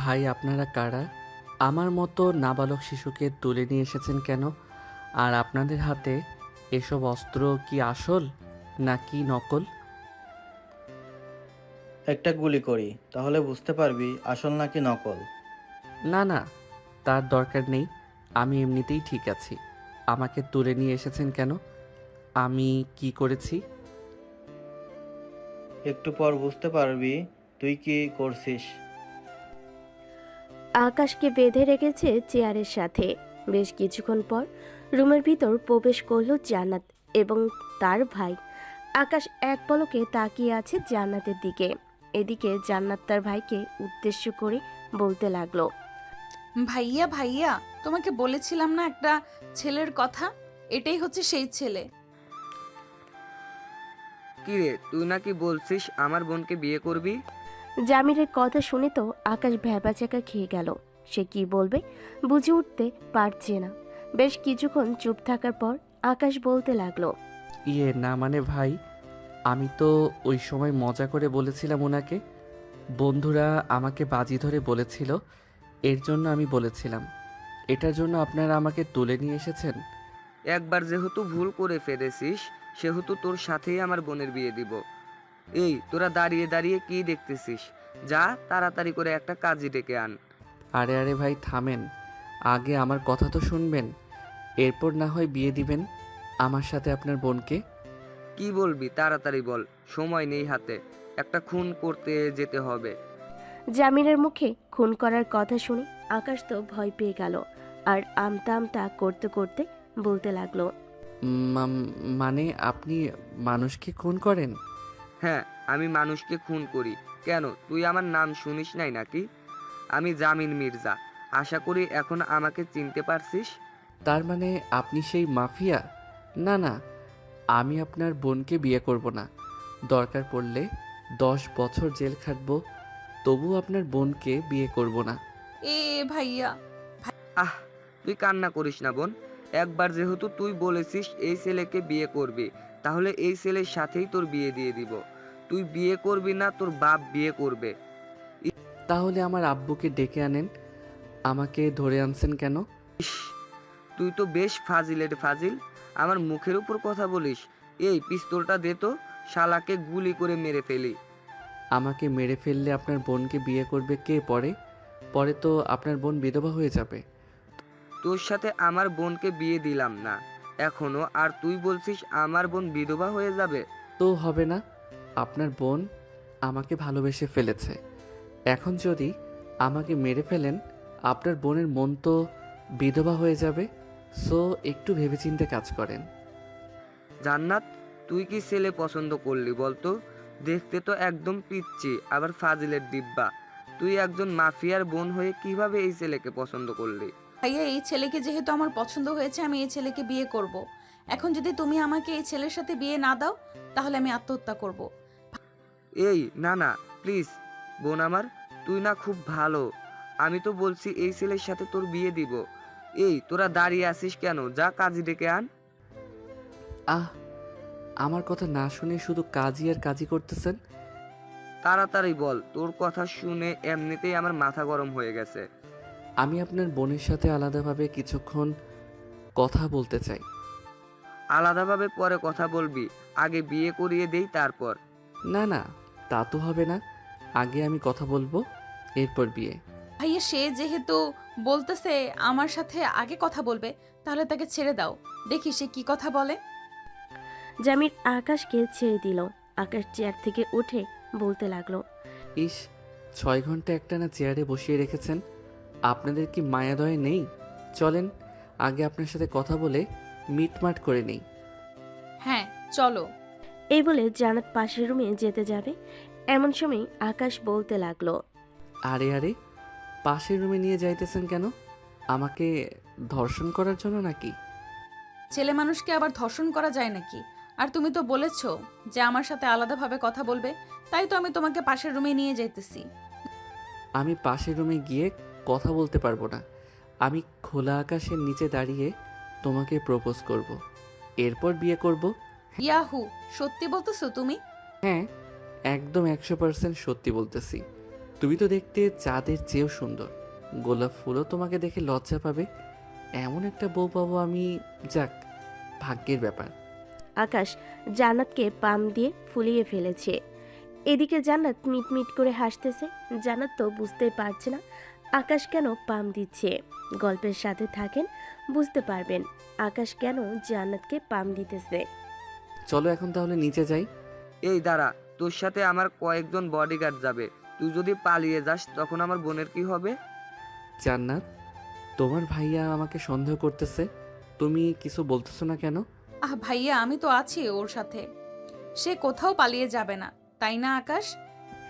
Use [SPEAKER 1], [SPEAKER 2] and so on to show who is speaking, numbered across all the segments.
[SPEAKER 1] ভাই আপনারা কারা? আমার মতো নাবালক শিশুকে তুলে নিয়ে এসেছেন কেন? আর আপনাদের হাতে এসব অস্ত্র কি আসল নাকি নকল?
[SPEAKER 2] একটা গুলি করি, তাহলে বুঝতে পারবি আসল নাকি নকল।
[SPEAKER 1] না না, তার দরকার নেই। আমি এমনিতেই ঠিক আছি। আমাকে তুলে নিয়ে এসেছেন কেন? আমি কি করেছি?
[SPEAKER 2] একটু পর বুঝতে পারবি তুই কি করছিস।
[SPEAKER 3] আকাশকে বেঁধে রেখেছে চেয়ারের সাথে। বেশ কিছুক্ষণ পর রুমের ভিতর প্রবেশ করলো জান্নাত এবং তার ভাই। আকাশ এক পলকে তাকিয়ে আছে জান্নাতের দিকে। এদিকে জান্নাত তার ভাইকে উদ্দেশ্য করে বলতে লাগলো,
[SPEAKER 4] ভাইয়া ভাইয়া, তোমাকে বলেছিলাম না একটা ছেলের কথা, এটাই হচ্ছে সেই ছেলে।
[SPEAKER 5] কিরে, তুই নাকি বলছিস আমার বোনকে বিয়ে করবি?
[SPEAKER 3] জামিরের কথা শুনে তো আকাশ ভ্যাবাচ্যাকা খেয়ে গেল। সে কি বলবে বুঝে উঠতে পারছে না। বেশ কিছুক্ষণ চুপ থাকার পর আকাশ বলতে লাগলো,
[SPEAKER 1] না মানে ভাই, আমি তো ওই সময় মজা করে বলেছিলাম ওনাকে। বন্ধুরা আমাকে বাজি ধরে বলেছিল, এর জন্য আমি বলেছিলাম। এটার জন্য আপনারা আমাকে তুলে নিয়ে এসেছেন?
[SPEAKER 5] একবার যেহেতু ভুল করে ফেলেছিস, সেহেতু তোর সাথেই আমার বোনের বিয়ে দিব। এই তোরা দাঁড়িয়ে দাঁড়িয়ে কি দেখতেছিস? যা তাড়াতাড়ি করে একটা কাজী ডেকে আন।
[SPEAKER 1] আরে আরে ভাই থামেন, আগে আমার কথা তো শুনবেন, এরপর না হয় বিয়ে দিবেন আমার সাথে আপনার বোনকে।
[SPEAKER 5] কি বলবি তাড়াতাড়ি বল, সময় নেই হাতে, একটা খুন করতে যেতে হবে।
[SPEAKER 3] জামিরের মুখে খুন করার কথা শুনে আকাশ তো ভয় পেয়ে গেল। আর আমতা আমতা করতে করতে বলতে লাগলো,
[SPEAKER 1] মানে আপনি মানুষকে খুন করেন?
[SPEAKER 5] হ্যাঁ, আমি মানুষকে খুন করি। কেন, তুই আমার নাম শুনিস নাই নাকি? আমি জামিন মির্জা। আশা করি এখন আমাকে চিনতে পারছিস।
[SPEAKER 1] তার মানে আপনি সেই মাফিয়া? না না, আমি আপনার বোনকে বিয়ে করব না। দরকার পড়লে 10 বছর জেল খাটবো, তবু আপনার বোনকে বিয়ে করব না।
[SPEAKER 4] এ ভাইয়া।
[SPEAKER 5] আহ, তুই কান্না করিস না বোন। একবার যেহেতু তুই বলেছিস এই ছেলেকে বিয়ে করবি, তাহলে এই ছেলের সাথেই তোর বিয়ে দিয়ে দিব। তুই বিয়ে করবি না, তোর বাপ বিয়ে করবে।
[SPEAKER 1] তাহলে আমার আব্বুকে ডেকে আনেন। আমাকে ধরে আনছেন কেন?
[SPEAKER 5] ইস, তুই তো বেশ ফাজিলের ফাজিল। আমার মুখের উপর কথা বলিস। এই পিস্তলটা দে তো, শালাকে গুলি করে মেরে ফেলি।
[SPEAKER 1] আমাকে মেরে ফেললে আপনার বোনকে বিয়ে করবে কে? পরে পরে তো আপনার বোন বিধবা হয়ে যাবে।
[SPEAKER 5] তোর সাথে আমার বোনকে বিয়ে দিলাম না এখনো, আর তুই বলছিস আমার বোন বিধবা হয়ে যাবে?
[SPEAKER 1] তো হবে না, আপনার বোন আমাকে ভালোবেসে ফেলেছে। এখন যদি আমাকে মেরে ফেলেন, আপনার বোনের মন তো বিধবা হয়ে যাবে। সো একটু ভেবেচিন্তে কাজ করেন।
[SPEAKER 5] জান্নাত, তুই কি ছেলে পছন্দ করলি বলতো? দেখতে তো একদম পিচ্চি, আবার ফাজিলের ডিব্বা। তুই একজন মাফিয়ার বোন হয়ে কিভাবে এই ছেলেকে পছন্দ করলি?
[SPEAKER 4] ভাইয়া, এই ছেলেকে যেহেতু আমার পছন্দ হয়েছে, আমি এই ছেলেকে বিয়ে করব। এখন যদি তুমি আমাকে এই ছেলের সাথে বিয়ে না দাও, তাহলে আমি আত্মহত্যা করব।
[SPEAKER 5] এই না না, প্লিজ বোন আমার, তুই না খুব ভালো। আমি তো বলছি এই ছেলের সাথে তোর বিয়ে দিব। এই তোরা দাঁড়িয়ে আছিস কেন? যা কাজী ডেকে আন।
[SPEAKER 1] আহ, আমার কথা না শুনে শুধু কাজই আর কাজই করতেছেন।
[SPEAKER 5] তাড়াতাড়ি বল, তোর কথা শুনে এমনিতেই আমার মাথা গরম হয়ে গেছে।
[SPEAKER 1] আমি আপনার বোনের সাথে আলাদাভাবে কিছুক্ষণ কথা বলতে চাই।
[SPEAKER 5] আলাদাভাবে পরে কথা বলবি, আগে বিয়ে করিয়ে দেই তারপর।
[SPEAKER 1] না না, তা তো হবে না। আগে আমি কথা বলবো, এরপর বিয়ে।
[SPEAKER 4] ভাইয়া, সে যেহেতু বলতেছে আমার সাথে আগে কথা বলবে, তাহলে তাকে ছেড়ে দাও, দেখি সে কি কথা বলে।
[SPEAKER 3] জামির আকাশকে ছেড়ে দিল। আকাশ চেয়ার থেকে উঠে বলতে লাগলো,
[SPEAKER 1] ইস, 6 ঘন্টা একটানা চেয়ারে বসিয়ে রেখেছেন। আপনাদের কি মায়াদয় নেই? চলেন আগে আপনার সাথে কথা বলে মিটমাট করে নেই।
[SPEAKER 4] হ্যাঁ, চলো।
[SPEAKER 3] এই বলে জান্নাত পাশের রুমে যেতে যাবে, এমন সময় আকাশ বলতে লাগলো,
[SPEAKER 1] আরে আরে, পাশের রুমে নিয়ে যাইতেছেন কেন? আমাকে ধর্ষণ করার জন্য নাকি?
[SPEAKER 4] ছেলে মানুষকে আবার ধর্ষণ করা যায় নাকি? আর তুমি তো বলেছো যে আমার সাথে আলাদাভাবে কথা বলবে, তাই তো আমি তোমাকে পাশের রুমে নিয়ে যাইতেছি।
[SPEAKER 1] আমি পাশের রুমে গিয়ে কথা বলতে পারবো না। আমি খোলা আকাশের নিচে দাঁড়িয়ে তোমাকে প্রপোজ করব, এরপর বিয়ে করব।
[SPEAKER 4] ইয়াহু, সত্যি বলতেছো তুমি?
[SPEAKER 1] হ্যাঁ, একদম 100% সত্যি বলতেছি। তুমি তো দেখতে চাঁদের চেয়েও সুন্দর। গোলাপ ফুলও তোমাকে দেখে লজ্জা পাবে। এমন একটা বউ পাবো আমি। যাক, ভাগ্যের ব্যাপার।
[SPEAKER 3] আকাশ জান্নাতকে পাম দিয়ে ফুলিয়ে ফেলেছে। এদিকে জান্নাত মিটমিট করে হাসতেছে। জান্নাত তো বুঝতেই পারছে না আকাশ কেন পাম দিচ্ছে। গল্পের সাথে থাকেন, বুঝতে পারবেন আকাশ কেন জান্নাতকে পাম দিতেছে।
[SPEAKER 1] চলো এখন তাহলে নিচে যাই।
[SPEAKER 5] এই দাঁড়া, তোর সাথে আমার কয়েকজন বডিগার্ড যাবে। তুই যদি পালিয়ে যাস তখন আমার বোনের কি হবে?
[SPEAKER 1] জান্নাত, তোমার ভাইয়া আমাকে সন্দেহ করতেছে। তুমি কিছু বলতেছো না কেন?
[SPEAKER 4] আহ ভাইয়া, আমি তো আছি ওর সাথে। সে কোথাও পালিয়ে যাবে না, তাই না আকাশ?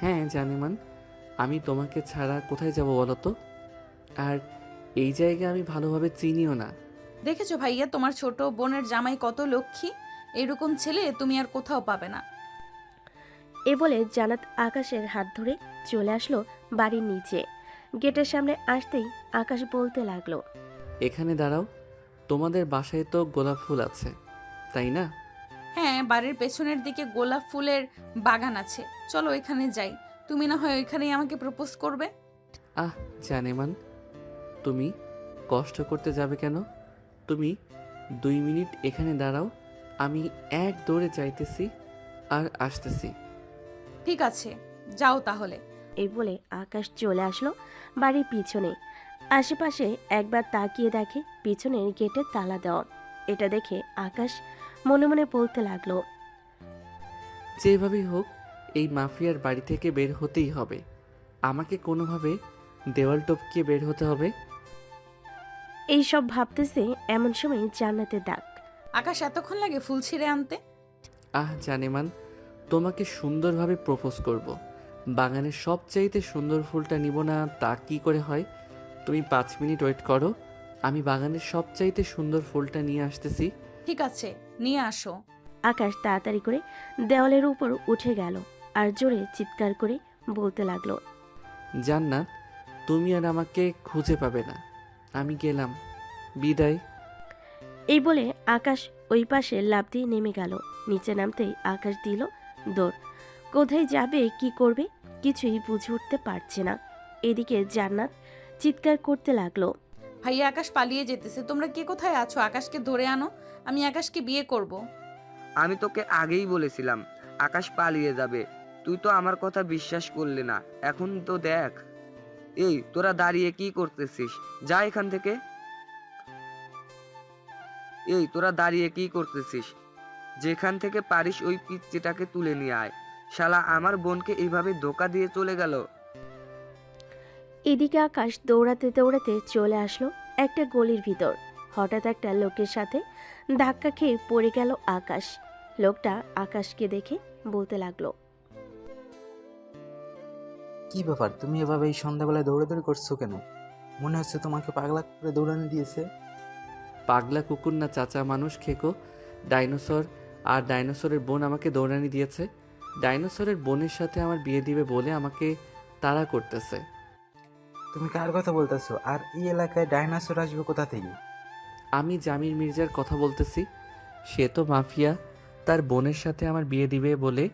[SPEAKER 1] হ্যাঁ জানিমান, আমি তোমাকে ছাড়া কোথায় যাব বলো তো? আর এই জায়গা আমি ভালোভাবে চিনিও না।
[SPEAKER 4] দেখেছো ভাইয়া, তোমার ছোট বোনের জামাই কত লক্ষ্মী। এরকম ছেলে তুমি আর কোথাও পাবে না।
[SPEAKER 3] এ বলে জান্নাত আকাশের হাত ধরে চলে আসলো বাড়ির নিচে। গেটের সামনে আসতেই আকাশ বলতে লাগলো,
[SPEAKER 1] এখানে দাঁড়াও। তোমাদের বাসায় তো গোলাপ ফুল আছে, তাই না?
[SPEAKER 4] হ্যাঁ, বাড়ির পেছনের দিকে গোলাপ ফুলের বাগান আছে। চলো এখানে যাই, তুমি না হয় ওইখানেই আমাকে প্রপোজ করবে।
[SPEAKER 1] আহ জানেমান, তুমি কষ্ট করতে যাবে কেন? তুমি 2 মিনিট এখানে দাঁড়াও, আমি এক দৌড়ে যাইতেছি আর আসতেছি।
[SPEAKER 4] ঠিক আছে, যাও তাহলে।
[SPEAKER 3] এই বলে আকাশ চলে আসলো বাড়ির পিছনে। আশেপাশে একবার তাকিয়ে দেখে পিছনের গেটে তালা দেওয়া। এটা দেখে আকাশ মনে মনে বলতে লাগলো,
[SPEAKER 1] যেভাবেই হোক এই মাফিয়ার বাড়ি থেকে বের হতেই হবে। আমাকে কোনোভাবে দেওয়াল টপকিয়ে বের হতে হবে।
[SPEAKER 3] এই সব ভাবতেছে এমন সময় জান্নাতের ডাক।
[SPEAKER 4] আকাশ এতক্ষণ লাগে ফুল ছিঁড়ে আনতে?
[SPEAKER 1] আহ জানেমান, তোমাকে সুন্দরভাবে প্রপোজ করব। বাগানের সবচাইতে সুন্দর ফুলটা নিব না তা কি করে হয়? তুমি 5 মিনিট ওয়েট করো, আমি বাগানের সবচাইতে সুন্দর ফুলটা নিয়ে আসতেছি।
[SPEAKER 4] ঠিক আছে, নিয়ে আসো।
[SPEAKER 3] আকাশ তাড়াতাড়ি করে দেওয়ালের উপর উঠে গেল আর জোরে চিৎকার করে বলতে লাগলো,
[SPEAKER 1] জান্নাত, তুমি আর আমাকে খুঁজে পাবে না। আমি গেলাম, বিদায়।
[SPEAKER 3] এই বলে আকাশ ওই পাশে লাফ দিয়ে নেমে গেল। নিচে নামতেই আকাশ দিল দৌড়। কোথায় যাবে, কি করবে কিছুই বুঝে উঠতে পারছে না। এদিকে জান্নাত চিৎকার করতে লাগলো,
[SPEAKER 4] ভাইয়া, আকাশ পালিয়ে যেতেছে, তোমরা কে কোথায় আছো? আকাশকে ধরে আনো, আমি আকাশকে বিয়ে করব।
[SPEAKER 5] আমি তোকে আগেই বলেছিলাম আকাশ পালিয়ে যাবে, তুই তো আমার কথা বিশ্বাস করলি না। এখন তো দেখ। এই তোরা দাঁড়িয়ে কি করতেছিস? যা এখান থেকে। এই তোরা দাঁড়িয়ে কি করতেছিস? যেখান থেকে পারিস ওই পিচ্চিটাকে তুলে নিয়ে আয়। শালা আমার বোনকে এইভাবে ধোকা দিয়ে চলে গেল।
[SPEAKER 3] এদিকে আকাশ দৌড়াতে দৌড়াতে চলে আসলো একটা গলির ভিতর। হঠাৎ একটা লোকের সাথে ধাক্কা খেয়ে পড়ে গেল আকাশ। লোকটা আকাশকে দেখে বলতে লাগলো,
[SPEAKER 6] কি ব্যাপার, তুমি এভাবে এই সন্ধ্যাবেলায় দৌড়াদৌড়ি করছো কেন? মনে হচ্ছে তোমাকে পাগলা করে দৌড়ানি দিয়েছে।
[SPEAKER 1] পাগলা কুকুর না চাচা, মানুষ খেকো। ডাইনোসর আর ডাইনোসরের বোন আমাকে দৌড়ানি দিয়েছে। ডাইনোসরের বোনের সাথে আমার বিয়ে দিবে বলে আমাকে তাড়া করতেছে।
[SPEAKER 6] তুমি কার কথা বলতেছো? আর এই এলাকায় ডাইনোসর আসবে কোথা থেকে?
[SPEAKER 1] আমি জামির মির্জার কথা বলতেছি। সে তো মাফিয়া, তার বোনের সাথে আমার বিয়ে দিবে বলে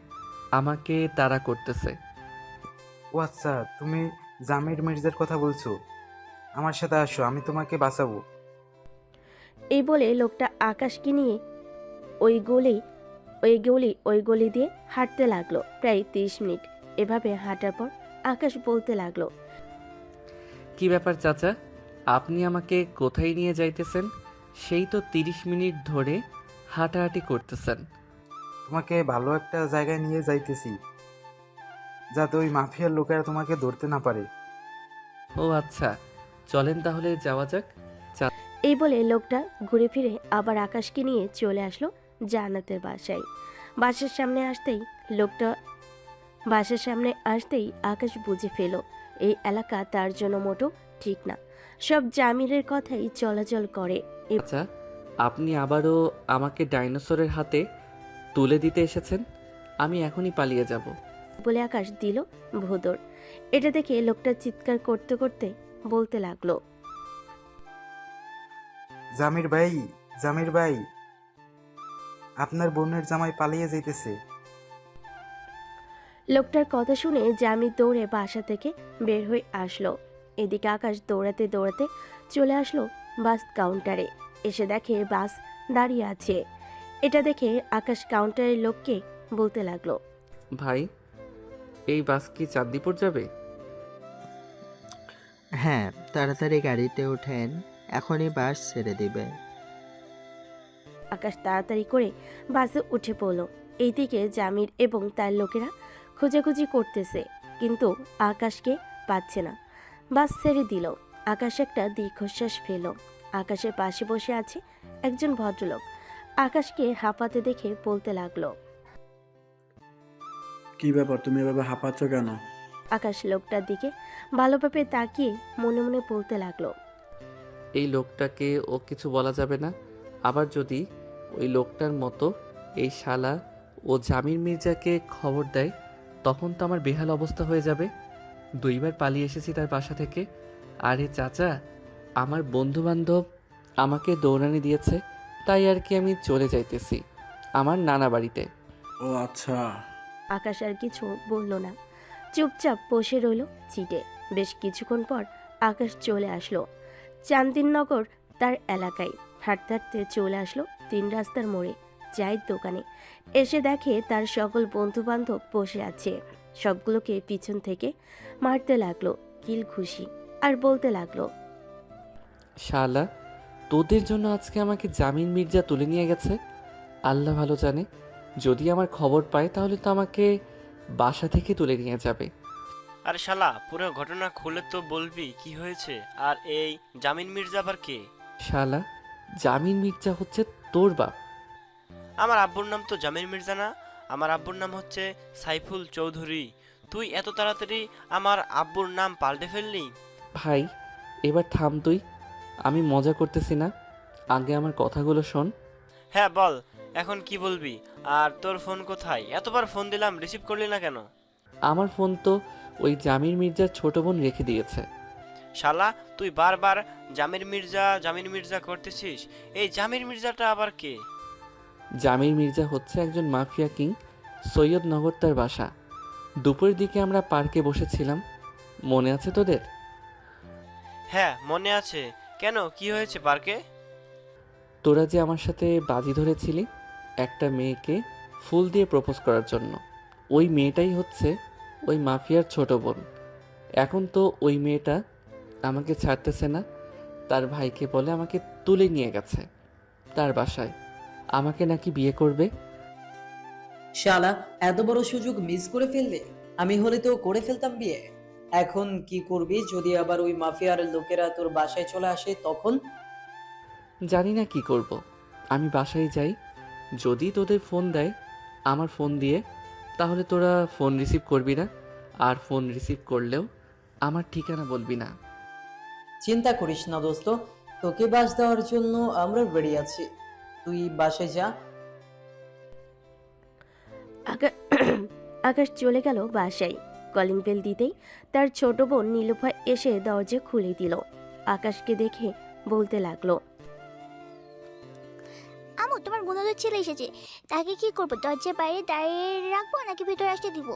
[SPEAKER 1] আমাকে তাড়া করতেছে।
[SPEAKER 6] ও আচ্ছা, তুমি জামির মির্জার কথা বলছো। আমার সাথে আসো, আমি তোমাকে বাঁচাবো।
[SPEAKER 3] এই বলে লোকটা আকাশকে নিয়ে ওই গলি দিয়ে হাঁটতে লাগলো। প্রায় 30 মিনিট এভাবে হাঁটার পর আকাশ বলতে লাগলো,
[SPEAKER 1] কি ব্যাপার চাচা, আপনি আমাকে কোথায় নিয়ে যাইতেছেন? সেই তো 30 মিনিট ধরে হাঁটাহাঁটি করতেছেন।
[SPEAKER 6] তোমাকে ভালো একটা জায়গায় নিয়ে যাইতেছি, যাতে ওই মাফিয়ার লোকেরা তোমাকে ধরতে না পারে।
[SPEAKER 1] ও আচ্ছা, চলেন তাহলে যাওয়া যাক।
[SPEAKER 3] এই বলে লোকটা ঘুরে ফিরে আবার আকাশকে নিয়ে চলে আসলো জান্নাতের বাসায়। বাসার সামনে আসতেই আকাশ বুঝে ফেল এই এলাকা তার জন্য মোটো ঠিক না। সব জামিরের কথাই চলাচল করে।
[SPEAKER 1] আচ্ছা, আপনি আবারও আমাকে ডাইনোসরের হাতে তুলে দিতে এসেছেন? আমি এখনই পালিয়ে যাব।
[SPEAKER 3] বলে আকাশ দিল ভোদর। এটা দেখে লোকটা চিৎকার করতে করতে বলতে লাগলো,
[SPEAKER 6] জামির ভাই, জামির ভাই, আপনার বোনের জামাই পালিয়ে যাইতেছে।
[SPEAKER 3] লোকটার কথা শুনে জামির দৌড়ে বাসা থেকে বের হয়ে আসলো। এদিকে আকাশ দৌড়াতে দৌড়াতে চলে আসলো বাস কাউন্টারে। এসে দেখে বাস দাঁড়িয়ে আছে। এটা দেখে আকাশ কাউন্টারের লোককে বলতে লাগলো,
[SPEAKER 1] ভাই, এই বাস কি চাঁদদীপুর যাবে?
[SPEAKER 7] হ্যাঁ, তাড়াতাড়ি গাড়িতে ওঠেন, এখনই বাস ছেড়ে দিবে।
[SPEAKER 3] আকাশ তাড়াতাড়ি করে বাসে উঠে পড়লো। এইদিকে জামির এবং তার লোকেরা খোঁজাখুঁজি করতেছে, কিন্তু আকাশকে পাচ্ছে না। বাস ছেড়ে দিল। আকাশ একটা দীর্ঘশ্বাস ফেল। আকাশের পাশে বসে আছে একজন ভদ্রলোক। আকাশকে হাঁপাতে দেখে বলতে লাগলো,
[SPEAKER 8] কি ব্যাপার, তুমি এভাবে হাঁপাচ্ছ কেন?
[SPEAKER 3] আকাশ লোকটার দিকে ভালোভাবে তাকিয়ে মনে মনে বলতে লাগলো,
[SPEAKER 1] এই লোকটাকে ও কিছু বলা যাবে না। আবার যদি ওই লোকটার মতো এই শালা ও জামির মির্জাকে খবর দেয়, তখন তো আমার বেহাল অবস্থা হয়ে যাবে। 2বার পালিয়ে এসেছি তার বাসা থেকে। আরে চাচা, আমার বন্ধুবান্ধব আমাকে দৌড়ানি দিয়েছে, তাই আর কি আমি চলে যাইতেছি আমার নানা বাড়িতে।
[SPEAKER 8] ও আচ্ছা।
[SPEAKER 3] আকাশ আর কিছু বলল না, চুপচাপ বসে রইল সিটে। বেশ কিছুক্ষণ পর আকাশ চলে আসলো চান্দিননগর তার এলাকায়। হাঁটতে হাঁটতে চলে আসলো 3 রাস্তার মোড়ে চায়ের দোকানে। এসে দেখে তার সকল বন্ধু বান্ধব বসে আছে। সবগুলোকে পিছন থেকে মারতে লাগলো কিল খুশি, আর বলতে লাগলো,
[SPEAKER 1] শালা, তোদের জন্য আজকে আমাকে জামিন মির্জা তুলে নিয়ে গেছে। আল্লাহ ভালো জানে, যদি আমার খবর পায় তাহলে তো আমাকে বাসা থেকে তুলে নিয়ে যাবে।
[SPEAKER 9] আরে শালা, পুরো ঘটনা খুলে তো বলবি কি হয়েছে। আর এই জামিন মির্জা আবার কে?
[SPEAKER 1] শালা, জামিন মির্জা হচ্ছে তোর বাপ।
[SPEAKER 9] আমার আব্বুর নাম তো জামিন মির্জা না, আমার আব্বুর নাম হচ্ছে সাইফুল চৌধুরী। তুই এত তাড়াতাড়ি আমার আব্বুর নাম পাল্টে ফেললি?
[SPEAKER 1] ভাই, এবার থাম তুই, আমি মজা করতেছি না। আগে আমার কথাগুলো শোন।
[SPEAKER 9] হ্যাঁ বল, এখন কি বলবি? আর তোর ফোন কোথায়? এতবার ফোন দিলাম, রিসিভ করলি না কেন?
[SPEAKER 1] আমার ফোন তো ওই জামির মির্জার ছোট বোন রেখে দিয়েছে।
[SPEAKER 9] শালা, তুই বারবার জামির মির্জা করতেছিস। এই জামির মির্জাটা আবার কে?
[SPEAKER 1] জামির মির্জা হচ্ছে একজন মাফিয়া কিং। সৈয়দনগর তার বাসা। দুপুরের দিকে আমরা পার্কে বসেছিলাম, মনে আছে তোদের?
[SPEAKER 9] হ্যাঁ মনে আছে। কেন, কি হয়েছে পার্কে?
[SPEAKER 1] তোরা যে আমার সাথে বাজি ধরেছিলি একটা মেয়েকে ফুল দিয়ে প্রপোজ করার জন্য, ওই মেয়েটাই হচ্ছে ওই মাফিয়ার ছোট বোন। এখন তো ওই মেয়েটা আমাকে ছাড়তেছে না, তার ভাইকে বলে আমাকে তুলে নিয়ে গেছে তার বাসায়। আমাকে নাকি বিয়ে করবে।
[SPEAKER 10] শালা, এত বড় সুযোগ মিস করে ফেললে। আমি হলে তো করে ফেলতাম বিয়ে। এখন কি করবি যদি আবার ওই মাফিয়ার লোকেরা তোর বাসায় চলে আসে তখন?
[SPEAKER 1] জানি না কি করব। আমি বাসায় যাই, যদি তোদের ফোন দেয় আমার ফোন দিয়ে, তাহলে তোরা ফোন রিসিভ করবি না। আর ফোন রিসিভ করলেও আমার ঠিকানা বলবি না।
[SPEAKER 10] চিন্তা করিস না দোস্ত, তোকে বাস দেওয়ার জন্য আমরা রেডি আছি। তুই বাসায় যা।
[SPEAKER 3] আকাশ চলে গেল বাসায়। কলিং বেল দিতেই তার ছোট বোন নীলুফা এসে দরজা খুলে দিল। আকাশকে দেখে বলতে লাগলো,
[SPEAKER 11] আমু, তোমার গুণদের ছেলে এসেছে। তাকে কি করবো? দরজার বাইরে দাঁড়িয়ে রাখবো নাকি ভিতরে আসতে দিব?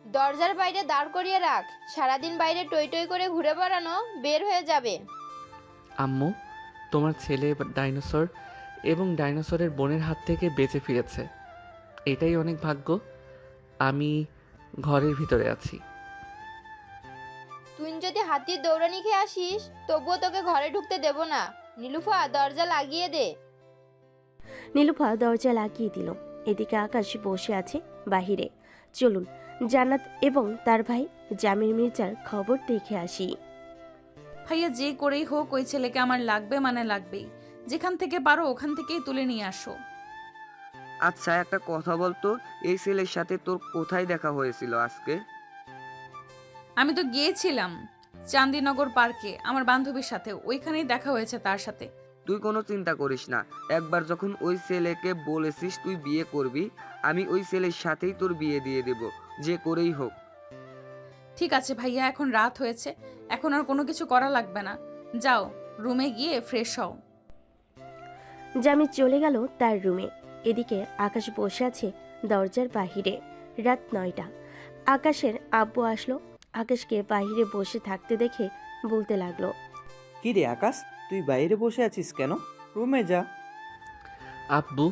[SPEAKER 12] দরজার বাইরে দাঁড় করিয়ে রাখ। সারাদিন বাইরে টই টই করে ঘুরে বেড়ানো বের হয়ে যাবে।
[SPEAKER 1] আম্মু, তোমার ছেলে ডাইনোসর এবং ডাইনোসরের বোনের হাত থেকে বেঁচে ফিরেছে, এটাই অনেক ভাগ্য। আমি ঘরের ভিতরে আছি।
[SPEAKER 12] তুই যদি হাতির দৌড়ানি খেয়ে আসিস তবুও তোকে ঘরে ঢুকতে দেব না। নীলুফা, দরজা লাগিয়ে দে।
[SPEAKER 3] নীলুফা দরজা লাগিয়ে দিল। এদিকে আকাশ বসে আছে বাহিরে। চলুন জান্নাত এবং তার ভাই জামির মির্জার খবর দেখে আসি।
[SPEAKER 4] ভাইয়া, যে করেই হোক ওই ছেলেকে আমার লাগবে, মানে লাগবেই। যেখান থেকে পারো ওখান থেকেই তুলে নিয়ে আসো।
[SPEAKER 5] আচ্ছা, একটা কথা বলতো, এই ছেলের সাথে তোর কোথায় দেখা হয়েছিল আজকে?
[SPEAKER 4] আমি তো গিয়েছিলাম চান্দিনগর পার্কে আমার বান্ধবীর সাথে, ওইখানেই দেখা হয়েছে তার সাথে।
[SPEAKER 5] তুই কোনো চিন্তা করিস না। একবার যখন ওই ছেলেকে বলেছিস তুই বিয়ে করবি, আমি ওই ছেলের সাথেই তোর বিয়ে দিয়ে দেব, যে করেই হোক।
[SPEAKER 4] ঠিক আছে ভাইয়া, এখন রাত হয়েছে, এখন আর কোনো কিছু করা লাগবে না। যাও রুমে গিয়ে ফ্রেশ হও।
[SPEAKER 3] জামি চলে গেল তার রুমে। এদিকে আকাশ বসে আছে দরজার বাহিরে। রাত 9টা। আকাশের আব্বু আসলো। আকাশকে বাইরে বসে থাকতে দেখে বলতে লাগলো,
[SPEAKER 2] কি রে আকাশ, তুই বাইরে বসে আছিস কেন? রুমে যা।
[SPEAKER 1] আব্বু,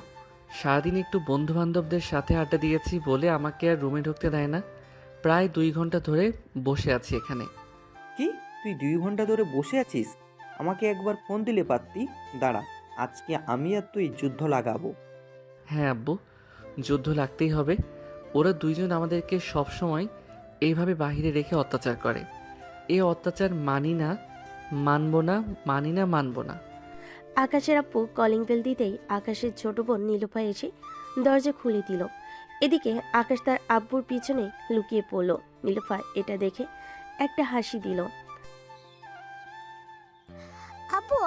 [SPEAKER 1] সারাদিন একটু বন্ধু বান্ধবদের সাথে আড্ডা দিয়েছি বলে আমাকে আর রুমে ঢুকতে দেয় না। প্রায় 2 ঘন্টা ধরে বসে আছি এখানে।
[SPEAKER 2] কি, তুই 2 ঘন্টা ধরে বসে আছিস? আমাকে একবার ফোন দিলে পারতি। দাঁড়া, আজকে আমি আর তুই যুদ্ধ লাগাবো।
[SPEAKER 1] হ্যাঁ আব্বু, যুদ্ধ লাগতেই হবে। ওরা দুইজন আমাদেরকে সবসময় এইভাবে বাইরে রেখে অত্যাচার করে। এই অত্যাচার মানি না, মানবো না, মানি না, মানবো না।
[SPEAKER 3] আকাশের আব্বু কলিং বেল দিতেই আকাশের ছোট বোন নীলুফা এসে দরজা খুলে দিল। এদিকে আকাশ তার আব্বুর পিছনে লুকিয়ে পড়ল। নীলুফা এটা দেখে একটা হাসি দিল।
[SPEAKER 11] আপু,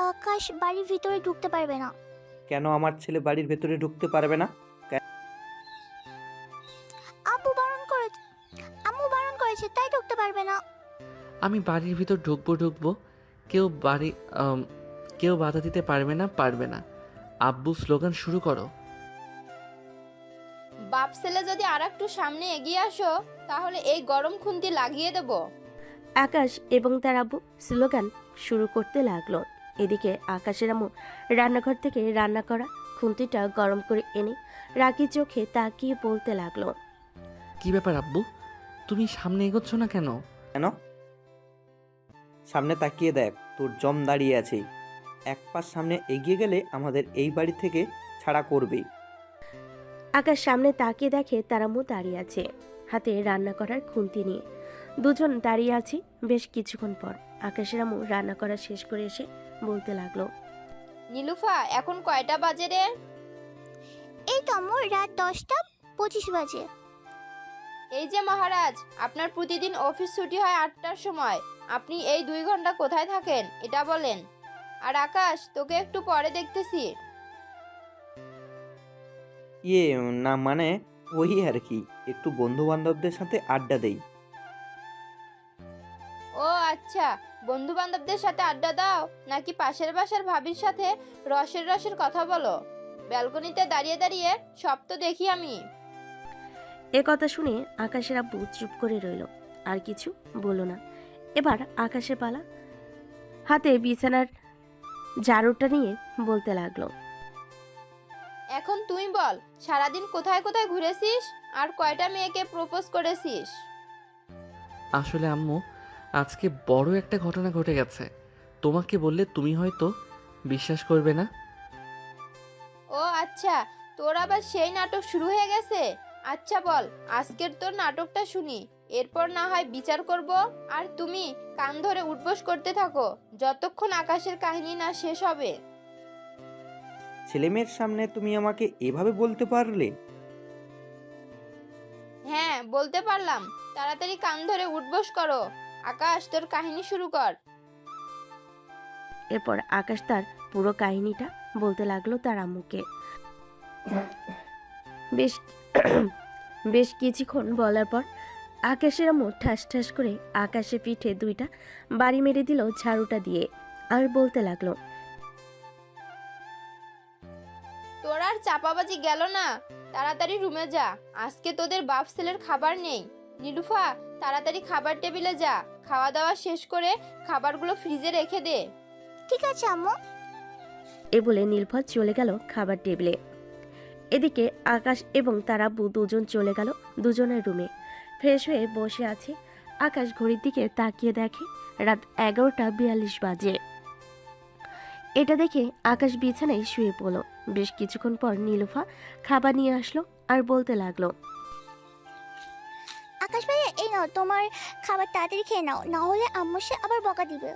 [SPEAKER 11] আকাশ বাড়ির ভিতরে ঢুকতে পারবে না।
[SPEAKER 2] কেন আমার ছেলে বাড়ির ভেতরে ঢুকতে পারবে না?
[SPEAKER 11] আম্মু বারণ করেছে, তাই ঢুকতে পারবে না।
[SPEAKER 1] আমি বাড়ির ভিতর ঢুকবো, কেউ বাধা দিতে পারবে না, পারবে না। আব্বু, স্লোগান শুরু করো।
[SPEAKER 12] বাপ ছেলে যদি আর একটু সামনে এগিয়ে আসো তাহলে এই গরম খুন্তি লাগিয়ে দেব।
[SPEAKER 3] আকাশ এবং তার আব্বু স্লোগান শুরু করতে লাগলো। এদিকে আকাশের আম্মু রান্নাঘর থেকে রান্না করা খুন্তিটা গরম করে এনে রাগি চোখে তাকিয়ে বলতে লাগলো,
[SPEAKER 1] কি ব্যাপার আব্বু, তুমি সামনে এগোচ্ছ না কেন?
[SPEAKER 2] কেন? সামনে তাকিয়ে দেখ, তোর জম দাঁড়িয়ে আছে। এক পাশ সামনে এগিয়ে গেলে আমাদের এই বাড়ি থেকে ছাড়া করবেই।
[SPEAKER 3] আকাশ সামনে তাকিয়ে দেখে তার আম্মু দাঁড়িয়ে আছে, হাতে রান্না করার খুন্তি নিয়ে। দুজন দাঁড়িয়ে আছে। বেশ কিছুক্ষণ পর আকাশের আম্মু রান্না করা শেষ করে এসে বলতে লাগলো,
[SPEAKER 12] নীলুফা, এখন কয়টা বাজে রে?
[SPEAKER 11] এই তো আম্মু, রাত 10:25 বাজে।
[SPEAKER 12] এই যে মহারাজ, আপনার প্রতিদিন অফিস ছুটি হয় 8টার সময়। আপনি এই 2 ঘন্টা কোথায় থাকেন এটা বলেন। আর আকাশ, তোকে একটু পরে দেখতেছি।
[SPEAKER 2] না মানে ওই আর কি, একটু বন্ধু বান্ধবদের সাথে আড্ডা দেই।
[SPEAKER 12] ও আচ্ছা, বন্ধু বান্ধবদের সাথে আড্ডা দাও নাকি পাশের বাসার ভাবির সাথে রসের কথা বলো? ব্যালকনিতে দাঁড়িয়ে দাঁড়িয়ে সব তো দেখি আমি।
[SPEAKER 3] এ কথা শুনে আকাশের আব্বু চুপ করে রইল, আর কিছু বলল না। এবার আকাশের পালা। হাতে বিছানার ঝাড়ুটা নিয়ে বলতে লাগলো,
[SPEAKER 12] এখন তুই বল, সারাদিন কোথায় কোথায় ঘুরেছিস আর কয়টা মেয়েকে প্রপোজ করেছিস?
[SPEAKER 1] আসলে আম্মু, আজকে বড় একটা ঘটনা ঘটে গেছে। তোমাকে বললে তুমি হয়তো বিশ্বাস করবে না।
[SPEAKER 12] ও আচ্ছা, তোর আবার সেই নাটক শুরু হয়ে গেছে। আচ্ছা বল, আজকের তোর নাটকটা শুনি, এরপর না হয় বিচার করব। আর তুমি কান ধরে উঠবোস করতে থাকো যতক্ষণ আকাশের কাহিনী না শেষ হবে।
[SPEAKER 2] ছেলেমেয়ের সামনে তুমি আমাকে এভাবে বলতে পারলে?
[SPEAKER 12] হ্যাঁ, বলতে পারলাম। তাড়াতাড়ি কান ধরে উঠবোস করো। আকাশ, তোর কাহিনী শুরু কর।
[SPEAKER 3] এরপর আকাশ তার পুরো কাহিনীটা বলতে লাগলো তার আম্মুকে। বেশ কিছুক্ষণ বলার পর আকাশের আম্মু ঠাস ঠাস করে আকাশের পিঠে 2টা বাড়ি মেরে দিল ঝাড়ুটা দিয়ে, আর বলতে লাগলো,
[SPEAKER 12] তোর আর চাপাবাজি গেল না, তাড়াতাড়ি রুমে যা। আজকে তোদের বাপ ছেলের খাবার নেই। নীলুফা, তাড়াতাড়ি খাবার টেবিলে যা। খাওয়া দাওয়া শেষ করে খাবারগুলো ফ্রিজে রেখে দে।
[SPEAKER 11] ঠিক আছে আম্মু।
[SPEAKER 3] এ বলে নীলফা চলে গেল খাবার টেবিলে। এদিকে আকাশ এবং তার আব্বু দুজন চলে গেল দুজনের রুমে। ফ্রেশ হয়ে বসে আছে আকাশ। ঘড়ির দিকে তাকিয়ে দেখে রাত 11:42 বাজে। এটা দেখে আকাশ বিছানায় শুয়ে পড়ল। বেশ কিছুক্ষণ পর নীলুফা খাবার নিয়ে আসলো আর বলতে লাগলো,
[SPEAKER 11] আকাশ ভাইয়া, এই নাও তোমার খাবার, তাড়াতাড়ি খেয়ে নাও, না হলে আম্মু সে আবার বকা দিবে।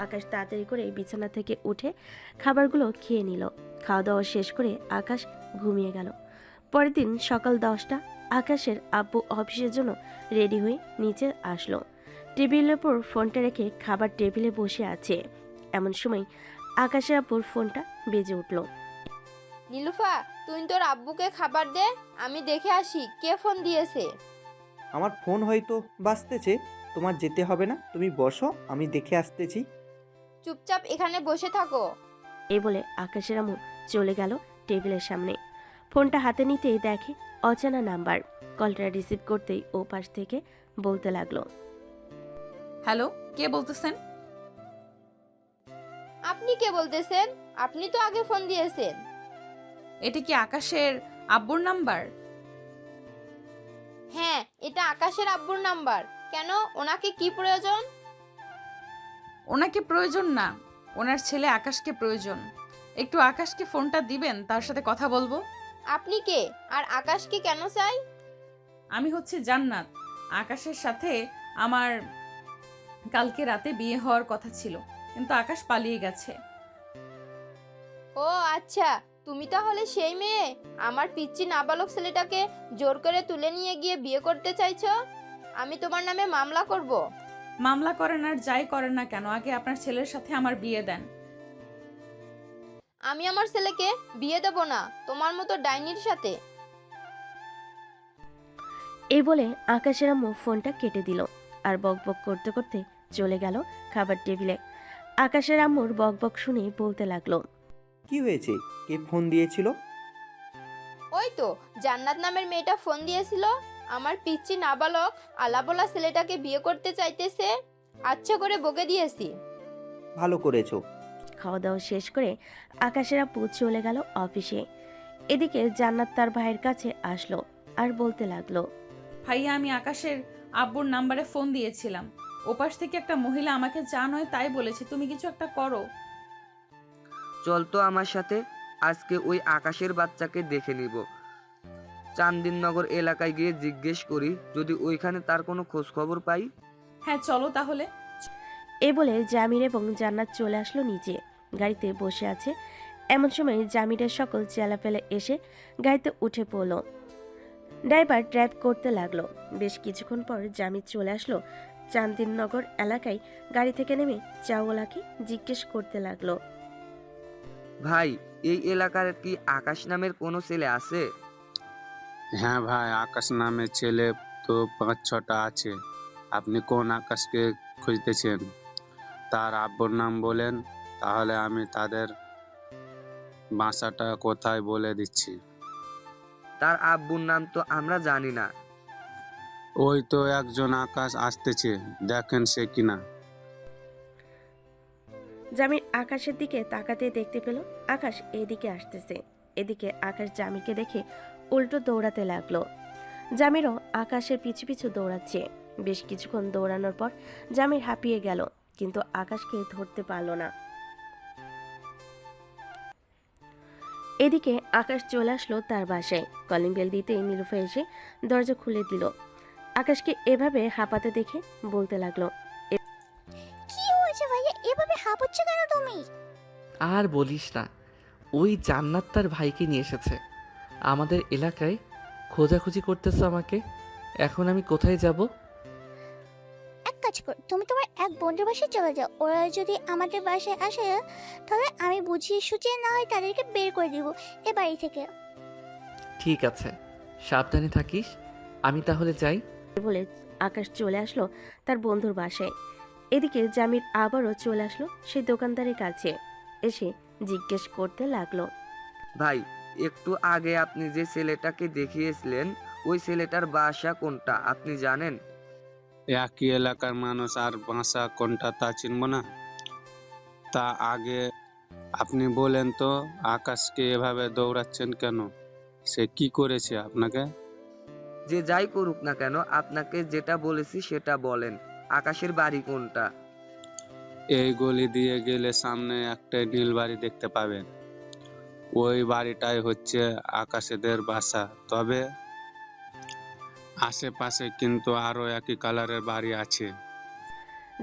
[SPEAKER 3] আকাশ তাড়াতাড়ি করে বিছানা থেকে উঠে খাবারগুলো খেয়ে নিল। খাওয়া দাওয়া শেষ করে আকাশ ঘুমিয়ে গেল। পরের দিন সকাল 10টা। আকাশের আব্বু অফিসের জন্য রেডি হয়ে নিচে আসলো। টেবিলের উপর ফোনটা রেখে খাবার টেবিলে বসে আছে। এমন সময় আকাশের আব্বুর ফোনটা বেজে উঠল।
[SPEAKER 12] নীলুফা, তুই তোর আব্বুকে খাবার দে, আমি দেখে আসি কে ফোন দিয়েছে।
[SPEAKER 2] আমার ফোন হয়তো বাজতেছে, তোমার যেতে হবে না, তুমি বসো, আমি দেখে আসতেছি।
[SPEAKER 12] চুপচাপ এখানে বসে থাকো।
[SPEAKER 3] এই বলে আকাশের আম্মু চলে গেল টেবিলের সামনে। ফোনটা হাতে নিতেই দেখে অচেনা নাম্বার। কলটা রিসিভ করতেই ও পাশ থেকে বলতে লাগলো,
[SPEAKER 4] হ্যালো, কে বলতেছেন?
[SPEAKER 12] আপনি কে বলতেছেন? আপনি তো আগে ফোন দিয়েছেন।
[SPEAKER 4] এটা কি আকাশের আব্বুর নাম্বার?
[SPEAKER 12] হ্যাঁ, এটা আকাশের আব্বুর নাম্বার। কেন, ওনাকে কি প্রয়োজন?
[SPEAKER 4] ওনাকে প্রয়োজন না, ওনার ছেলে আকাশকে প্রয়োজন। একটু আকাশকে ফোনটা দিবেন, তার সাথে কথা বলবো।
[SPEAKER 12] আপনি কে, আর আকাশকে কেন চাই?
[SPEAKER 4] আমি হচ্ছে জান্নাত। আকাশের সাথে আমার কালকে রাতে বিয়ে হওয়ার কথা ছিল, কিন্তু আকাশ পালিয়ে গেছে।
[SPEAKER 12] ও আচ্ছা, তুমি তাহলে সেই মেয়ে আমার পিচ্চি নাবালক ছেলেটাকে জোর করে তুলে নিয়ে গিয়ে বিয়ে করতে চাইছো? আমি তোমার নামে মামলা করব।
[SPEAKER 4] মামলা করেন আর যাই করেন না কেন, আগে আপনার ছেলের সাথে আমার বিয়ে দেন।
[SPEAKER 12] আমি আমার ছেলেকে বিয়ে দেব না তোমার মতো ডাইনির সাথে।
[SPEAKER 3] এই বলে আকাশের আম্মু ফোনটা কেটে দিল আর বকবক করতে করতে চলে গেল খাবার টেবিলে। আকাশের আম্মুর বকবক শুনে বলতে লাগলো,
[SPEAKER 2] কি হয়েছে? কে ফোন দিয়েছিল?
[SPEAKER 12] ওই তো জান্নাত নামের মেয়েটা ফোন দিয়েছিল, আমার পিচ্চি নাবালক আলাবোলা ছেলেটাকে বিয়ে করতে চাইতেছে। আচ্ছা করে বকে দিয়েছি।
[SPEAKER 2] ভালো করেছো।
[SPEAKER 3] খাওয়া দাওয়া শেষ করে আকাশের আব্বু চলে গেল অফিসে। এদিকে জান্নাত তার ভাইয়ের কাছে আসলো আর বলতে লাগলো,
[SPEAKER 4] ভাইয়া, আমি আকাশের আব্বুর নাম্বারে ফোন দিয়েছিলাম। ওপাশ থেকে একটা মহিলা আমাকে যা নয় তাই বলেছে, তুমি কিছু একটা করো।
[SPEAKER 5] চল তো আমার সাথে, আজকে ওই আকাশের বাচ্চাকে দেখে নিব। চান্দিননগর এলাকায় গিয়ে জিজ্ঞেস করি, যদি ওইখানে তার কোনো খোঁজ খবর পাই।
[SPEAKER 4] হ্যাঁ চলো তাহলে।
[SPEAKER 3] এ বলে জামির এবং জান্নাত চলে আসলো নিচে। গাড়িতে বসে আছে এমন সময় জামিরের সকল চেলাপেলে এসে গাড়িতে উঠে পড়ল। ড্রাইভার ড্রাইভ করতে লাগলো। বেশ কিছুক্ষণ পর জামির চলে আসলো চান্দিননগর এলাকায়। গাড়ি থেকে নেমে চাওয়ালাকে জিজ্ঞেস করতে লাগলো,
[SPEAKER 5] ভাই, এই এলাকার কি আকাশ নামের কোনো ছেলে আছে?
[SPEAKER 13] হ্যাঁ ভাই, আকাশ নামের ছেলে তো 5-6টা আছে। আপনি কোন আকাশকে খুঁজতেছেন? তার আব্বুর নাম বলেন, তাহলে আমি তাদের বাসাটা কোথায় বলে দিচ্ছি।
[SPEAKER 5] তার আব্বুর নাম তো আমরা জানি না।
[SPEAKER 13] ওই তো একজন আকাশ আসতেছে, দেখেন সে কিনা।
[SPEAKER 3] জামির আকাশের দিকে তাকাতে দেখতে পেল আকাশ এদিকে আসতেছে। এদিকে আকাশ জামিরকে দেখে উল্টো দৌড়াতে লাগলো। জামিরও আকাশের পিছু পিছু দৌড়াচ্ছে। বেশ কিছুক্ষণ দৌড়ানোর পর জামির হাঁপিয়ে গেল, কিন্তু আকাশকে ধরতে পারল না। এদিকে আকাশ চলে আসলো তার বাসায়। কলিং বেল দিতেই নীলুফা এসে দরজা খুলে দিল। আকাশকে এভাবে হাঁপাতে দেখে বলতে লাগলো,
[SPEAKER 11] কি হয়েছে ভাইয়া, এভাবে হাঁপাচ্ছ কেন তুমি?
[SPEAKER 1] আর বলিস না, ওই জান্নাত তার ভাইকে নিয়ে এসেছে আমাদের এলাকায়। খোঁজাখুঁজি করতেছে আমাকে। এখন আমি কোথায় যাব?
[SPEAKER 11] এক কাজ কর, তুমি তোমার এক বন্ধুর বাসায় চলে যাও। ওরা যদি আমাদের বাসায় আসে তাহলে আমি বুঝিয়ে সুঝিয়ে না হয় তাদেরকে বের করে দিব এ বাড়ি থেকে।
[SPEAKER 1] ঠিক আছে, সাবধানে থাকিস। আমি তাহলে যাই।
[SPEAKER 3] বলে আকাশ চলে আসলো তার বন্ধুর বাসায়। এদিকে জামির আবারও চলে আসলো সেই দোকানদারের কাছে। এসে জিজ্ঞেস করতে লাগলো,
[SPEAKER 5] ভাই, একটু আগে আপনি যে ছেলেটাকে দেখিয়েছিলেন, ওই ছেলেটার বাসা কোনটা আপনি জানেন?
[SPEAKER 13] একই এলাকার মানুষ, আর বাসা কোনটা তা চিনব না? তা আগে আপনি বলেন তো, আকাশকে এভাবে দৌড়াচ্ছেন কেন? সে কি করেছে আপনাকে?
[SPEAKER 5] যে যাই করুক না কেন, আপনাকে যেটা বলেছি সেটা বলেন। আকাশের বাড়ি কোনটা?
[SPEAKER 13] এই গলি দিয়ে গেলে সামনে একটা নীল বাড়ি দেখতে পাবেন। ওই বাড়িটাই হচ্ছে আকাশেদের বাসা। তবে আশেপাশে কিন্তু আরো একই কালারের বাড়ি আছে।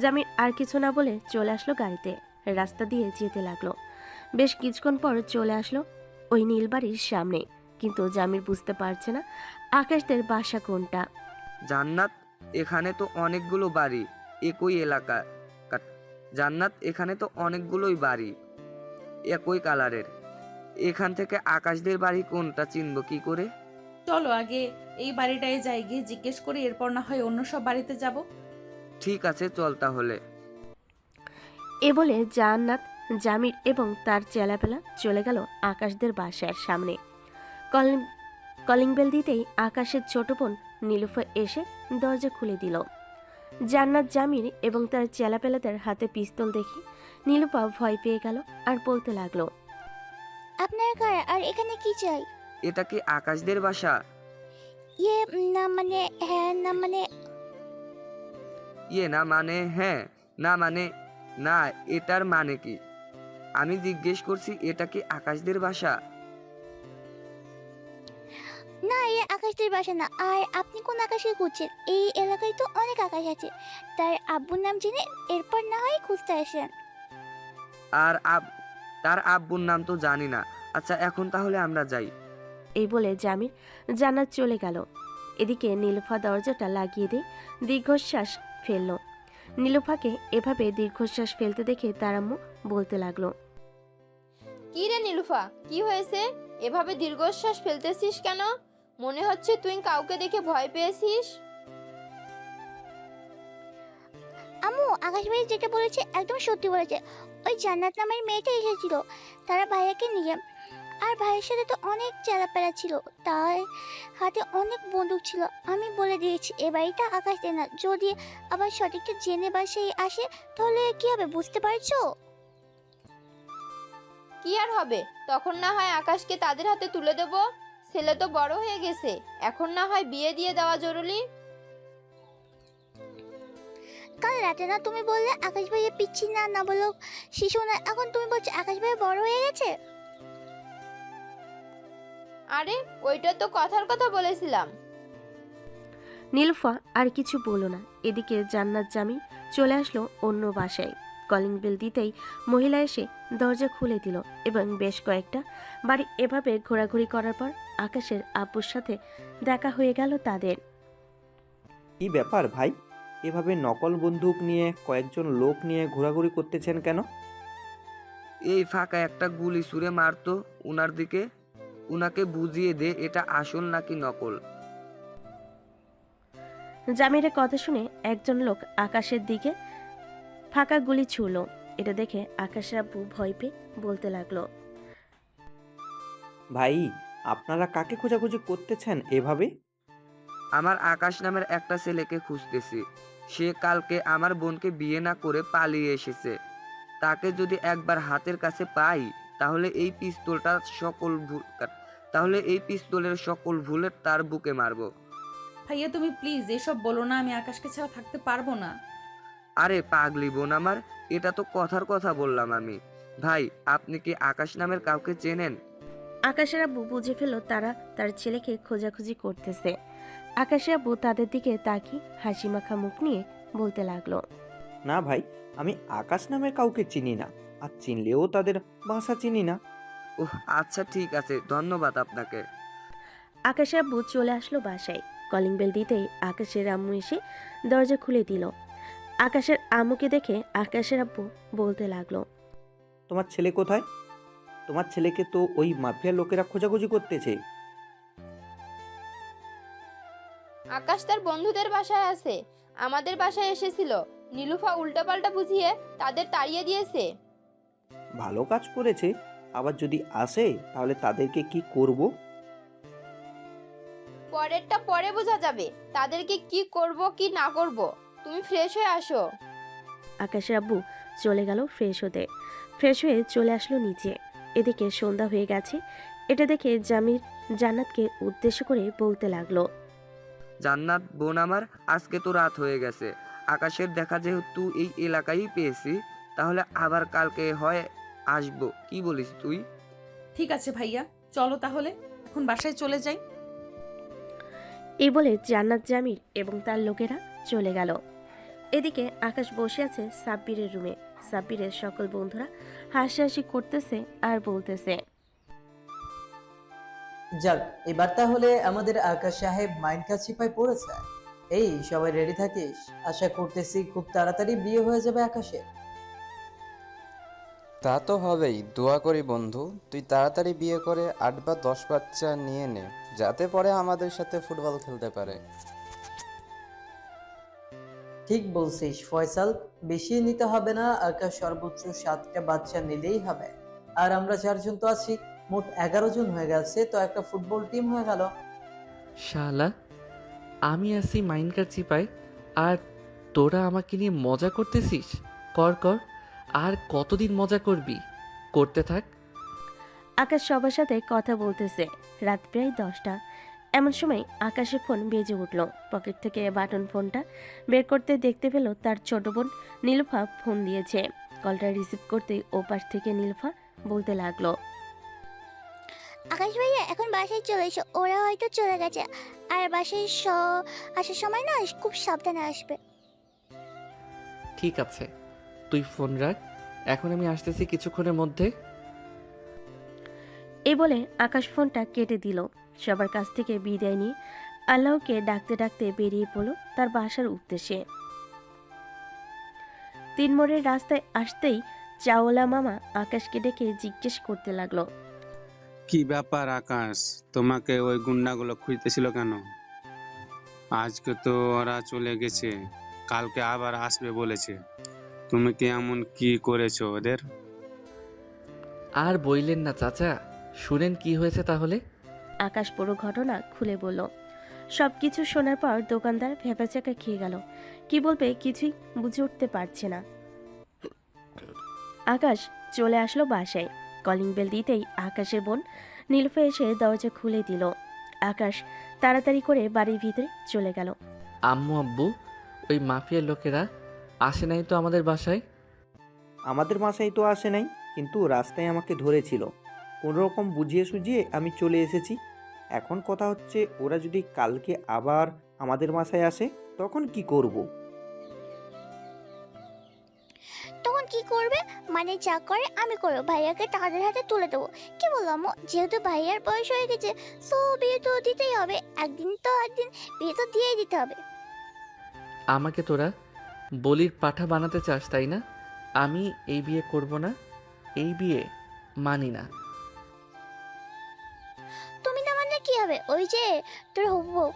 [SPEAKER 3] জামির আর কিছু না বলে চলে আসলো গাড়িতে। রাস্তা দিয়ে যেতে লাগলো। বেশ কিছুক্ষণ পর চলে আসলো ওই নীল বাড়ির সামনে, কিন্তু জামির বুঝতে পারছে না আকাশদের বাসা কোনটা।
[SPEAKER 5] জান্নাত, এখানে তো অনেকগুলো বাড়ি একই এলাকা। জান্নাত, এখানে তো অনেকগুলোই বাড়ি একই কালারের। এখান থেকে আকাশদের বাড়ি কোনটা চিনব কি করে?
[SPEAKER 4] চলো আগে এই বাড়িটায় যাই, গিয়ে জিজ্ঞেস করি, এরপর না হয় অন্য সব বাড়িতে যাব।
[SPEAKER 5] ঠিক আছে, চল তাহলে।
[SPEAKER 3] এ বলে জান্নাত, জামির এবং তার চেলাপেলা চলে গেল আকাশদের বাসার সামনে। কলিং বেল দিতেই আকাশের ছোট বোন নীলুফা এসে দরজা খুলে দিল। জান্নাত, জামির এবং তার চেলাপেলাদের হাতে পিস্তল দেখে নীলুফা ভয় পেয়ে গেল আর বলতে লাগলো,
[SPEAKER 11] আপনার কারা আর এখানে কি চাই?
[SPEAKER 5] এটা কি আকাশদের বাসা?
[SPEAKER 11] ইয়ে না মানে হ্যাঁ না মানে
[SPEAKER 5] ইয়ে না মানে হ্যাঁ, না মানে না, এটার মানে কি? আমি জিজ্ঞেস করছি এটা কি আকাশদের বাসা?
[SPEAKER 11] না, এ আকাশদের বাসা না। আর আপনি কোন আকাশে খুঁজছেন? এই এলাকায় তো অনেক আকাশ আছে। তার আব্বুর নাম জেনে এরপর না হয় খুঁজতে আসেন।
[SPEAKER 5] আর তার আব্বুর নাম তো জানি না। আচ্ছা, এখন তাহলে আমরা যাই।
[SPEAKER 3] এই বলে জামির জান্নাত চলে গেল। এদিকে নীলুফা দরজাটা লাগিয়ে দিয়ে দীর্ঘশ্বাস ফেলল। নীলুফাকে এভাবে দীর্ঘশ্বাস ফেলতে দেখে তার আম্মু বলতে লাগলো,
[SPEAKER 12] কি রে নীলুফা, কি হয়েছে? এভাবে দীর্ঘশ্বাস ফেলতেছিস কেন? মনে হচ্ছে তুই কাউকে দেখে ভয় পেয়েছিস।
[SPEAKER 11] আম্মু, আকাশ ভাই যেটা বলেছে একদম সত্যি বলেছে। ওই জান্নাত নামের মেয়েটা এসেছিল তারা ভাইয়াকে নিয়ে। আর ভাইয়ের সাথে তো অনেক চেলাপেলা ছিল, তার হাতে অনেক বন্দুক ছিল। আমি বলে দিয়েছি এ বাড়িটা আকাশ দেয় না। যদি আবার সঠিকটা জেনে বাসায় আসে তাহলে কি হবে বুঝতে পারছো?
[SPEAKER 12] কি আর হবে, তখন না হয় আকাশকে তাদের হাতে তুলে দেব। ছেলে তো বড় হয়ে গেছে, এখন না হয় বিয়ে দিয়ে দেওয়া জরুরি।
[SPEAKER 11] কাল রাতে না তুমি বললে আকাশ ভাইয়া পিচ্ছি না, না বলো শিশু না, এখন তুমি বলছো আকাশ ভাইয়া বড় হয়ে গেছে?
[SPEAKER 12] আরে ওইটা তো কথার কথা বলেছিলাম।
[SPEAKER 3] নীলুফা আর কিছু বলল না। এদিকে জান্নাত, জামির চলে আসলো অন্য বাসায়। কলিং বেল দিতেই মহিলা এসে দরজা খুলে দিল এবং বেশ কয়েকটা বাড়ি এভাবে ঘোরাঘুরি করার পর আকাশের আব্বুর সাথে দেখা হয়ে গেল তাদের।
[SPEAKER 2] কি ব্যাপার ভাই, এভাবে নকল বন্দুক নিয়ে কয়েকজন লোক নিয়ে ঘোরাঘুরি করতেছেন কেন?
[SPEAKER 5] এই ফাঁকা একটা গুলি ছুঁড়ে মারতো উনার দিকে, উনাকে বুঝিয়ে দে এটা আসল নাকি নকল।
[SPEAKER 3] জামিরের কথা শুনে একজন লোক আকাশের দিকে ফাঁকা গুলি ছুড়ল। এটা দেখে আকাশের আব্বু ভয় পেয়ে বলতে লাগলো,
[SPEAKER 2] ভাই, আপনারা কাকে খোঁজাখুঁজি করতেছেন এভাবে?
[SPEAKER 5] আমার আকাশ নামের একটা ছেলেকে খুঁজতেছি। সে কালকে আমার বোনকে বিয়ে না করে পালিয়ে এসেছে। তাকে যদি একবার হাতের কাছে পাই তাহলে এই পিস্তলের সকল ভুলে তার বুকে মারবো।
[SPEAKER 4] ভাইয়া তুমি প্লিজ এসব বলো না, আমি আকাশকে ছাড়া থাকতে পারবো না।
[SPEAKER 5] আরে পাগলি বোন আমার, এটা তো কথার কথা বললাম আমি। ভাই, আপনি কি আকাশ নামের কাউকে চেনেন?
[SPEAKER 3] আকাশের আব্বু বুঝে ফেলল তারা তার ছেলেকে খোঁজাখুঁজি করতেছে। আকাশের আব্বু তাদের দিকে তাকিয়ে হাসি মাখা মুখ নিয়ে বলতে লাগলো,
[SPEAKER 2] না ভাই, আমি আকাশ নামের কাউকে চিনি না, আর চিনলেও তাদের ভাষা চিনি না।
[SPEAKER 5] ওহ আচ্ছা, ঠিক আছে, ধন্যবাদ আপনাকে।
[SPEAKER 3] আকাশের আব্বু চলে আসলো বাসায়। কলিং বেল দিতেই আকাশের আম্মু এসে দরজা খুলে দিল। আকাশের আম্মুকে দেখে আকাশের আব্বু বলতে লাগলো,
[SPEAKER 2] তোমার ছেলে কোথায়? তোমার ছেলেকে তো ওই মাফিয়া লোকেরা খোঁজাখুঁজি করতেছে।
[SPEAKER 12] আকাশ তার বন্ধুদের বাসায় আছে, আমাদের বাসায় এসেছিল। নীলুফা উল্টাপাল্টা বুঝিয়ে তাদের তাড়িয়ে দিয়েছে।
[SPEAKER 2] ভালো কাজ করেছে। আবার যদি আসে তাহলে তাদেরকে কি করব?
[SPEAKER 12] পরেরটা পরে বোঝা যাবে, তাদেরকে কি করব কি না করব। তুমি ফ্রেশ হয়ে আসো।
[SPEAKER 3] আকাশের আব্বু চলে গেল ফ্রেশ হতে। ফ্রেশ হয়ে চলে আসলো নিচে। এদিকে সন্ধ্যা হয়ে গেছে। এটা দেখে জামির জান্নাতকে উদ্দেশ্য করে বলতে লাগলো,
[SPEAKER 5] জান্নাত বোন আমার, আজকে তো রাত হয়ে গেছে। আকাশের দেখা যেহেতু এই এলাকায় পেয়েছি, তাহলে আবার কালকে হয় আসবো। কি বলিস তুই?
[SPEAKER 4] ঠিক আছে ভাইয়া, চলো তাহলে এখন বাসায় চলে যাই।
[SPEAKER 3] এই বলে জান্নাত, জামির এবং তার লোকেরা চলে গেল। এদিকে আকাশ বসে আছে সাব্বিরের রুমে। সাব্বিরের সকল বন্ধুরা হাসাহাসি করতেছে আর বলতেছে,
[SPEAKER 10] যাক, এবার তাহলে আমাদের আকাশ সাহেব মাইন্ড কাছিপায় পড়েছে। এই সবাই রেডি থাকিস, আশা করতেছি খুব তাড়াতাড়ি বিয়ে হয়ে যাবে আকাশের।
[SPEAKER 14] তা তো হবেই, দোয়া করি বন্ধু তুই তাড়াতাড়ি বিয়ে করে 8 বা 10 বাচ্চা নিয়ে নে, যাতে পরে আমাদের সাথে ফুটবল খেলতে পারে।
[SPEAKER 10] ঠিক বলছিস ফয়সাল, বেশি নিতে হবে না, আকাশ সর্বোচ্চ 7টা বাচ্চা নিলেই হবে। আর আমরা 4 জন তো আছি, মোট 11 জন হয়ে গেছে, তো একটা ফুটবল টিম হয়ে গেল।
[SPEAKER 1] শালা, আমি আসি মাইন্ডকার চিপায় আর তোরা আমাকে নিয়ে মজা করতেছিস। কর কর, আর কতদিন মজা করবি? করতে থাক।
[SPEAKER 3] আকাশ সবার সাথে কথা বলতেছে। রাত প্রায় 10টা। এমন সময় আকাশের ফোন বেজে উঠল। পকেট থেকে বাটন ফোনটা বের করতে দেখতে পেল তার ছোট বোন নীলুফা ফোন দিয়েছে। কলটা রিসিভ করতেই ওপাশ থেকে নীলুফা বলতে লাগলো,
[SPEAKER 11] আকাশ ভাইয়া এখন বাসায় চলে এসো, ওরা হয়তো চলে গেছে। আর বাসায় আসার সময় না খুব সাবধানে আসবে।
[SPEAKER 1] ঠিক আছে, তুই ফোন রাখ, এখন আমি আসতেছি কিছুক্ষণের মধ্যে।
[SPEAKER 3] এই বলে আকাশ ফোনটা কেটে দিল। সবার কাছ থেকে বিদায় নিয়ে আল্লাহকে ডাকতে ডাকতে বেরিয়ে পড়ল তার বাসার উদ্দেশ্যে। 3 মোড়ের রাস্তায় আসতেই চাওলা মামা আকাশকে ডেকে জিজ্ঞেস করতে লাগলো,
[SPEAKER 13] কি ব্যাপার আকাশ, তোমাকে ওই গুন্ডাগুলো খুঁজতেছিল কেন? আজকে তো ওরা চলে গেছে, কালকে আবার আসবে বলেছে। তুমি কি এমন কি করেছো ওদের?
[SPEAKER 1] আর বইলেন না চাচা, শুনেন কি হয়েছে তাহলে।
[SPEAKER 3] আকাশ পুরো ঘটনা খুলে বলল। সবকিছু শোনার পর দোকানদার ভেবাচাকা খেয়ে গেল। কি বলবে কিছুই বুঝে উঠতে পারছে না। আকাশ চলে আসলো বাসায়। কলিং বেল দিতেই আকাশের বোন নীলুফা এসে দরজা খুলে দিল। আকাশ তাড়াতাড়ি করে বাড়ির ভিতরে চলে গেল।
[SPEAKER 1] আম্মু আব্বু, ওই মাফিয়ার লোকেরা আসে নাই তো আমাদের বাসায়?
[SPEAKER 2] আমাদের বাসায় তো আসে নাই, কিন্তু রাস্তায় আমাকে ধরেছিল। কোনো রকম বুঝিয়ে সুঝিয়ে আমি চলে এসেছি। এখন কথা হচ্ছে, ওরা যদি কালকে আবার আমাদের বাসায় আসে তখন কি করব?
[SPEAKER 11] তখন কি করবে? মানে যা করে আমি করবো, ভাইয়াকে তাদের হাতে তুলে দেবো। কি বললাম, যেহেতু ভাইয়ার বয়স হয়ে গেছে, সো বিয়ে তো দিতেই হবে। একদিন বিয়ে তো দিয়েই দিতে হবে।
[SPEAKER 1] আমাকে তোরা বলির পাঠা বানাতে চাস তাই না? আমি এই বিয়ে করব না, এই বিয়ে মানি না।
[SPEAKER 11] তুমি না মানলে কি হবে? ওই যে তোর হবু বউ,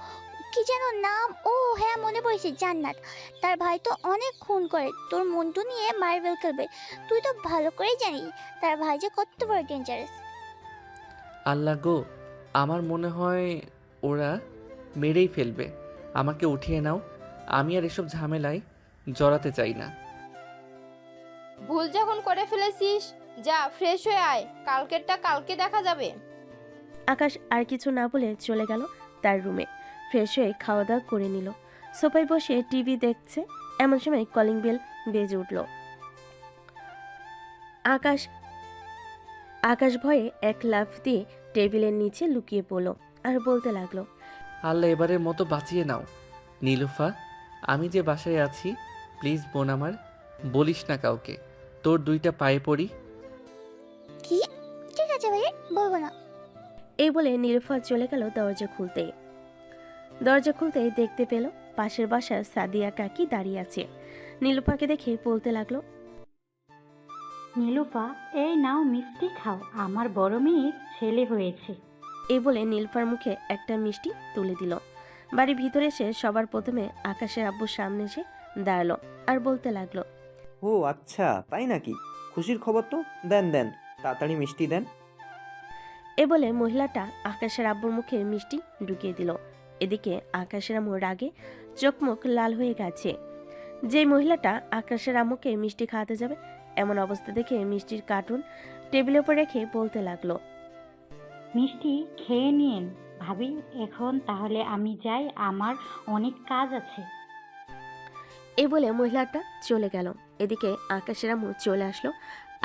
[SPEAKER 11] কি যেন নাম, ও হ্যাঁ মনে পড়েছে, জান্নাত। তার ভাই তো অনেক খুন করে, তোর মন্টু নিয়ে মার্বেল খেলবে। তুই তো ভালো করেই জানিস তার ভাই যে কত বড় ডেঞ্জারাস।
[SPEAKER 1] আল্লাহ গো, আমার মনে হয় ওরা মেরেই ফেলবে। আমাকে উঠিয়ে নাও, আমি আর এসব ঝামেলায় জড়াতে চাই না।
[SPEAKER 12] ভুল যখন করে ফেলেছিস, যা ফ্রেশ হয়ে আয়, কালকেরটা কালকে দেখা যাবে।
[SPEAKER 3] আকাশ আর কিছু না বলে চলে গেল তার রুমে। ফ্রেশ হয়ে খাওয়া দাওয়া করে নিল। সোফায় বসে টিভি দেখছে। এমন সময় কলিং বেল বেজে উঠল। আকাশ ভয়ে এক লাফ দিয়ে টেবিলের নিচে লুকিয়ে পড়ল আর বলতে লাগলো,
[SPEAKER 1] আল্লাহ এবারের মতো বাঁচিয়ে নাও। নীলুফা, আমি যে বাসায় আছি, প্লিজ বোন আমার, বলিস না কাউকে। তোর 2টা পায়ে পড়ি।
[SPEAKER 11] কি? ঠিক আছে ভাইয়া, বলবো না।
[SPEAKER 3] এই বলে নীলুফা চলে গেল দরজা খুলতেই দেখতে পেল পাশের বাসার সাদিয়া কাকি দাঁড়িয়ে আছে। নীলুফাকে দেখে বলতে লাগলো,
[SPEAKER 15] নীলুফা, এই নাও মিষ্টি খাও, আমার বড় মেয়ের ছেলে হয়েছে।
[SPEAKER 3] এই বলে নীলুফার মুখে একটা মিষ্টি তুলে দিল। বাড়ির ভিতরে এসে সবার প্রথমে আকাশের আব্বুর সামনে এসে দাঁড়ালো আর বলতে লাগলো,
[SPEAKER 2] ও আচ্ছা, তাই নাকি? খুশির খবর তো। দেন দেন, তাড়াতাড়ি মিষ্টি দেন।
[SPEAKER 3] এ বলে মহিলাটা আকাশের আব্বুর মুখে মিষ্টি ঢুকিয়ে দিল। এদিকে আকাশের আম্মু রাগে চোখ মুখ লাল হয়ে গেছে। যে মহিলাটা আকাশের আম্মুকে মিষ্টি খাওয়াতে যাবে এমন অবস্থা দেখে মিষ্টির কার্টুন টেবিলের উপর রেখে বলতে লাগলো,
[SPEAKER 15] মিষ্টি খেয়ে নিন ভাবি, এখন তাহলে আমি যাই, আমার অনেক কাজ আছে।
[SPEAKER 3] এই বলে মহিলাটা চলে গেল। এদিকে আকাশের আম্মু চলে আসলো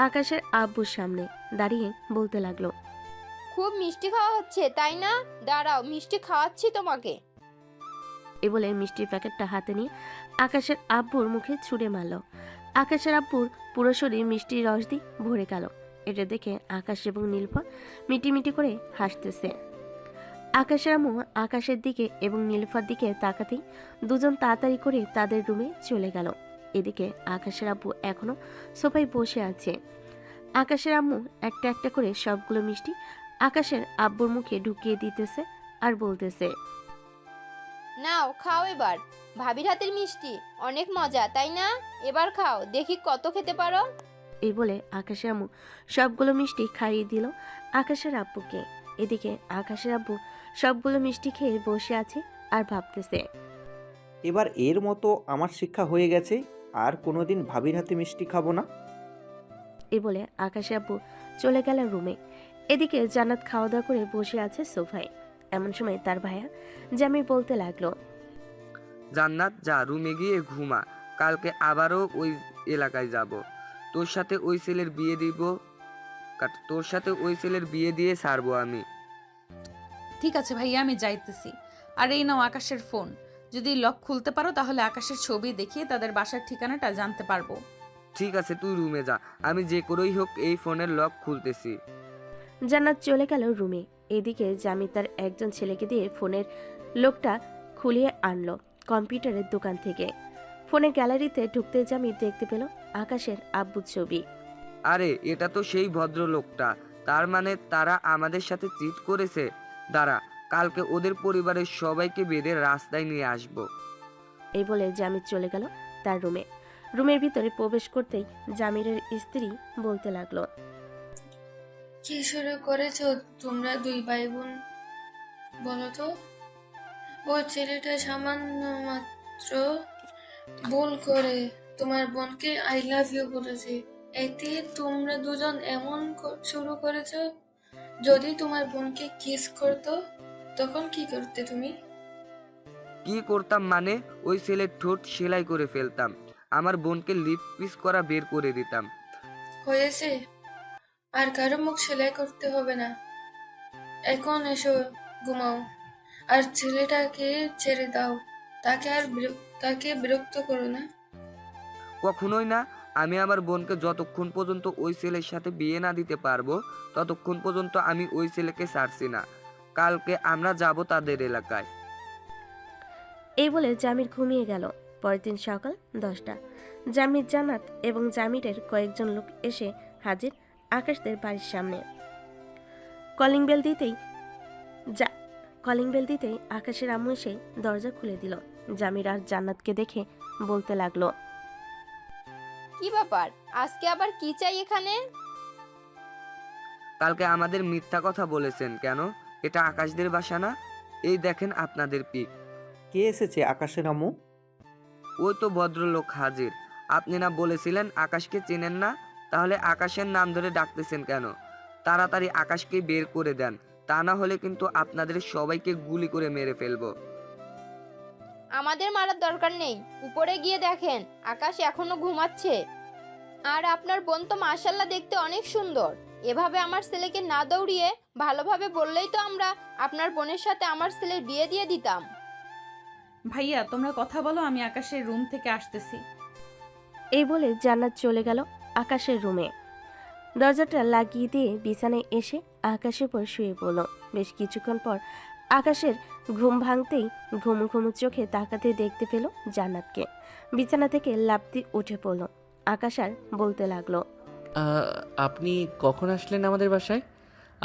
[SPEAKER 3] আকাশের আব্বুর সামনে দাঁড়িয়ে বলতে লাগলো,
[SPEAKER 12] খুব মিষ্টি খাওয়া হচ্ছে তাই না? দাঁড়াও, মিষ্টি খাওয়াচ্ছি তোমাকে।
[SPEAKER 3] এ বলে মিষ্টির প্যাকেটটা হাতে নিয়ে আকাশের আব্বুর মুখে ছুঁড়ে মারল। আকাশের আব্বুর পুরো শরীর মিষ্টির রস দিয়ে ভরে গেল। এটা দেখে আকাশ এবং নীলফা মিটিমিটি করে হাসতেছে। আকাশের আম্মু আকাশের দিকে এবং নীলফার দিকে তাকাতেই দুজন তাড়াতাড়ি করে তাদের রুমে চলে গেল। এদিকে আকাশের আব্বু এখনো সোফায় বসে আছে। আকাশের আম্মু একটা একটা করে সবগুলো মিষ্টি আকাশের আব্বুর মুখে ঢুকিয়ে দিতেছে আর বলতেছে,
[SPEAKER 12] নাও খাও এবার, ভাবির হাতের মিষ্টি অনেক মজা তাই না? এবার খাও, দেখি কত খেতে পারো।
[SPEAKER 3] এই বলে আকাশের আম্মু সবগুলো মিষ্টি খাইয়ে দিল আকাশের আব্বুকে। এদিকে আকাশের আব্বু সবগুলো মিষ্টি খেয়ে বসে আছে আর ভাবতেছে।
[SPEAKER 2] এবার এর মতো আমার শিক্ষা হয়ে গেছে, আর কোনোদিন ভাবির হাতে মিষ্টি খাবো না।
[SPEAKER 3] এ বলে আকাশের আব্বু চলে গেল রুমে। এদিকে জান্নাত খাওয়া দাওয়া করে বসে আছে সোফায়। এমন সময় তার ভাইয়া জামি বলতে লাগলো,
[SPEAKER 5] জান্নাত, যা রুমে গিয়ে ঘুমা, কালকে আবারও ওই এলাকায় যাব। তোর সাথে ওই ছেলের বিয়ে দিয়ে ছাড়বো আমি।
[SPEAKER 4] ঠিক আছে ভাইয়া, আমি যাইতেছি। আর এই নাও আকাশের ফোন, যদি লক খুলতে পারো তাহলে আকাশের ছবি দেখিয়ে তাদের বাসার ঠিকানাটা জানতে পারবো।
[SPEAKER 5] ঠিক আছে, তুই রুমে যা, আমি যে করেই হোক এই ফোনের লক খুলতেছি।
[SPEAKER 3] জান্নাত চলে গেল রুমে। এদিকে জামি তার একজন ছেলেকে দিয়ে ফোনের লোকটা খুলিয়ে আনলো কম্পিউটারের দোকান থেকে। ফোনের গ্যালারিতে ঢুকতে জামি দেখতে পেল আকাশের আব্বুর ছবি।
[SPEAKER 5] আরে, এটা তো সেই ভদ্রলোকটা। তার মানে তারা আমাদের সাথে চিট করেছে। দাঁড়া, কালকে ওদের পরিবারের সবাইকে বেঁধে রাস্তায় নিয়ে আসবো।
[SPEAKER 3] এই বলে জামি চলে গেল তার রুমে। রুমের ভিতরে প্রবেশ করতেই জামিরের স্ত্রী বলতে লাগলো,
[SPEAKER 16] কি শুরু করেছো তোমরা দুই ভাই বোন? বলো তো। ও ছেলেটা সামান্য মাত্র ভুল করে তোমার বোনকে আই লাভ ইউ বলেছে, এতে তোমরা দুজন এমন শুরু করেছো। যদি তোমার বোনকে কিস করতো তখন কি করতে তুমি?
[SPEAKER 5] কি করতাম মানে? ওই ছেলের ঠোঁট সেলাই করে ফেলতাম, আমার বোনকে লিপ পিস করা বের করে দিতাম।
[SPEAKER 16] হয়েছে, আর কারো মুখ সেলাই করতে হবে না। এখন এসো, ঘুমাও। আর ছেলেটাকে ছেড়ে দাও, তাকে বিরক্ত করো না।
[SPEAKER 5] কখনোই না। আমি আমার বোনকে যতক্ষণ পর্যন্ত ওই ছেলের সাথে বিয়ে না দিতে পারবো ততক্ষণ পর্যন্ত আমি ওই ছেলেকে ছাড়ছি না। কালকে আমরা যাব তাদের এলাকায়।
[SPEAKER 3] এই বলে জামির ঘুমিয়ে গেল। পরের দিন সকাল 10টা। জামির, জান্নাত এবং জামিরের কয়েকজন লোক এসে হাজির আকাশদের বাড়ির সামনে। কলিং বেল দিতেই আকাশের আম্মু এসে দরজা খুলে দিল। জামির আর জান্নাতকে দেখে বলতে লাগলো,
[SPEAKER 12] কি ব্যাপার, আজকে আবার কি চাই এখানে?
[SPEAKER 5] কালকে আমাদের মিথ্যা কথা বলেছেন কেন? এটা আকাশদের বাসা না? এই দেখেন আপনাদের পিক।
[SPEAKER 2] কে এসেছে আকাশের আম্মু?
[SPEAKER 5] ওই তো ভদ্রলোক হাজির। আপনি না বলেছিলেন আকাশকে চেনেন না? তাহলে আকাশের নাম ধরে ডাকতেছেন কেন? তাড়াতাড়ি আকাশকে বের করে দেন, তা না হলে কিন্তু আপনাদের সবাইকে গুলি করে মেরে ফেলবো।
[SPEAKER 12] আমাদের মারার দরকার নেই, উপরে গিয়ে দেখেন আকাশ এখনো ঘুমাচ্ছে। আর আপনার বোন তো মাশাআল্লাহ দেখতে অনেক সুন্দর। এভাবে আমার ছেলেকে না দৌড়িয়ে ভালোভাবে বললেই তো আমরা আপনার বোনের সাথে আমার ছেলের বিয়ে দিয়ে দিতাম।
[SPEAKER 4] ভাইয়া তোমরা কথা বলো, আমি আকাশের রুম থেকে আসতেছি।
[SPEAKER 3] এই বলে জান্নাত চলে গেল আকাশের রুমে। দরজাটা লাগিয়ে দিয়ে বিছানায় এসে আকাশের উপর শুয়ে পড়ল। বেশ কিছুক্ষণ পর আকাশের ঘুম ভাঙতেই ঘুমু ঘুমু চোখে তাকাতে দেখতে পেল জান্নাতকে। বিছানা থেকে লাফ দিয়ে উঠে পড়ল। আকাশ আর বলতে লাগলো,
[SPEAKER 1] আপনি কখন আসলেন আমাদের বাসায়?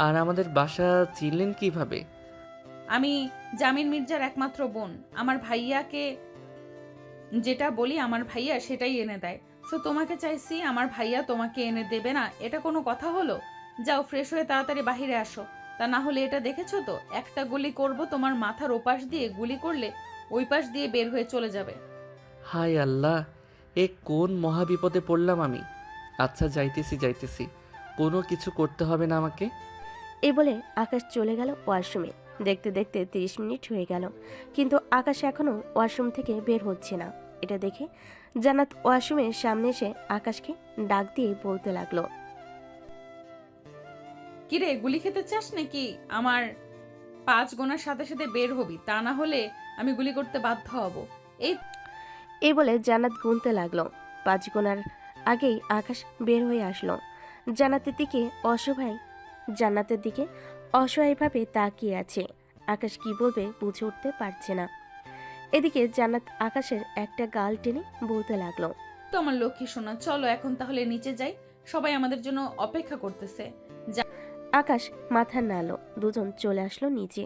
[SPEAKER 1] আর আমাদের বাসা চিনলেন কিভাবে?
[SPEAKER 4] আমি জামির মির্জার একমাত্র বোন। আমার ভাইয়াকে যেটা বলি আমার ভাইয়া সেটাই এনে দেয়। সো তোমাকে চাইছি, আমার ভাইয়া তোমাকে এনে দেবে না, এটা কোনো কথা হলো? যাও ফ্রেশ হয়ে তাড়াতাড়ি বাহিরে আসো, তা না হলে এটা দেখেছো তো, একটা গুলি করব তোমার মাথার ওপাশ দিয়ে, গুলি করলে ওই পাশ দিয়ে বের হয়ে চলে যাবে।
[SPEAKER 1] হায় আল্লাহ, এ কোন মহা বিপদে পড়লাম আমি। আচ্ছা যাইতেছি, কোনো কিছু করতে হবে না আমাকে।
[SPEAKER 3] এই বলে আকাশ চলে গেল ওয়াশরুমে। দেখতে দেখতে 30 মিনিট হয়ে গেল, কিন্তু আকাশ এখনো ওয়াশরুম থেকে বের হচ্ছে না। এটা দেখে জান্নাত ওয়াশরুমের সামনে এসে আকাশকে ডাক দিয়ে বলতে লাগলো,
[SPEAKER 4] কিরে, গুলি খেতে চাস নাকি? আমার 5 গোনার সাথে সাথে বের হবি, তা না হলে আমি গুলি করতে বাধ্য হব।
[SPEAKER 3] এই বলে জান্নাত গুনতে লাগলো। 5 গোনার আগেই আকাশ বের হয়ে আসলো। জান্নাতের দিকে অসহায়ভাবে তাকিয়ে আছে। আকাশ কি বলবে বুঝে উঠতে পারছে না। এদিকে জান্নাত আকাশের একটা গাল টেনে বলতে লাগলো,
[SPEAKER 4] তো আমার লক্ষ্মী সোনা, চলো এখন তাহলে নিচে যাই, সবাই আমাদের জন্য অপেক্ষা করতেছে।
[SPEAKER 3] আকাশ মাথা নাড়ল। দুজন চলে আসলো নিচে।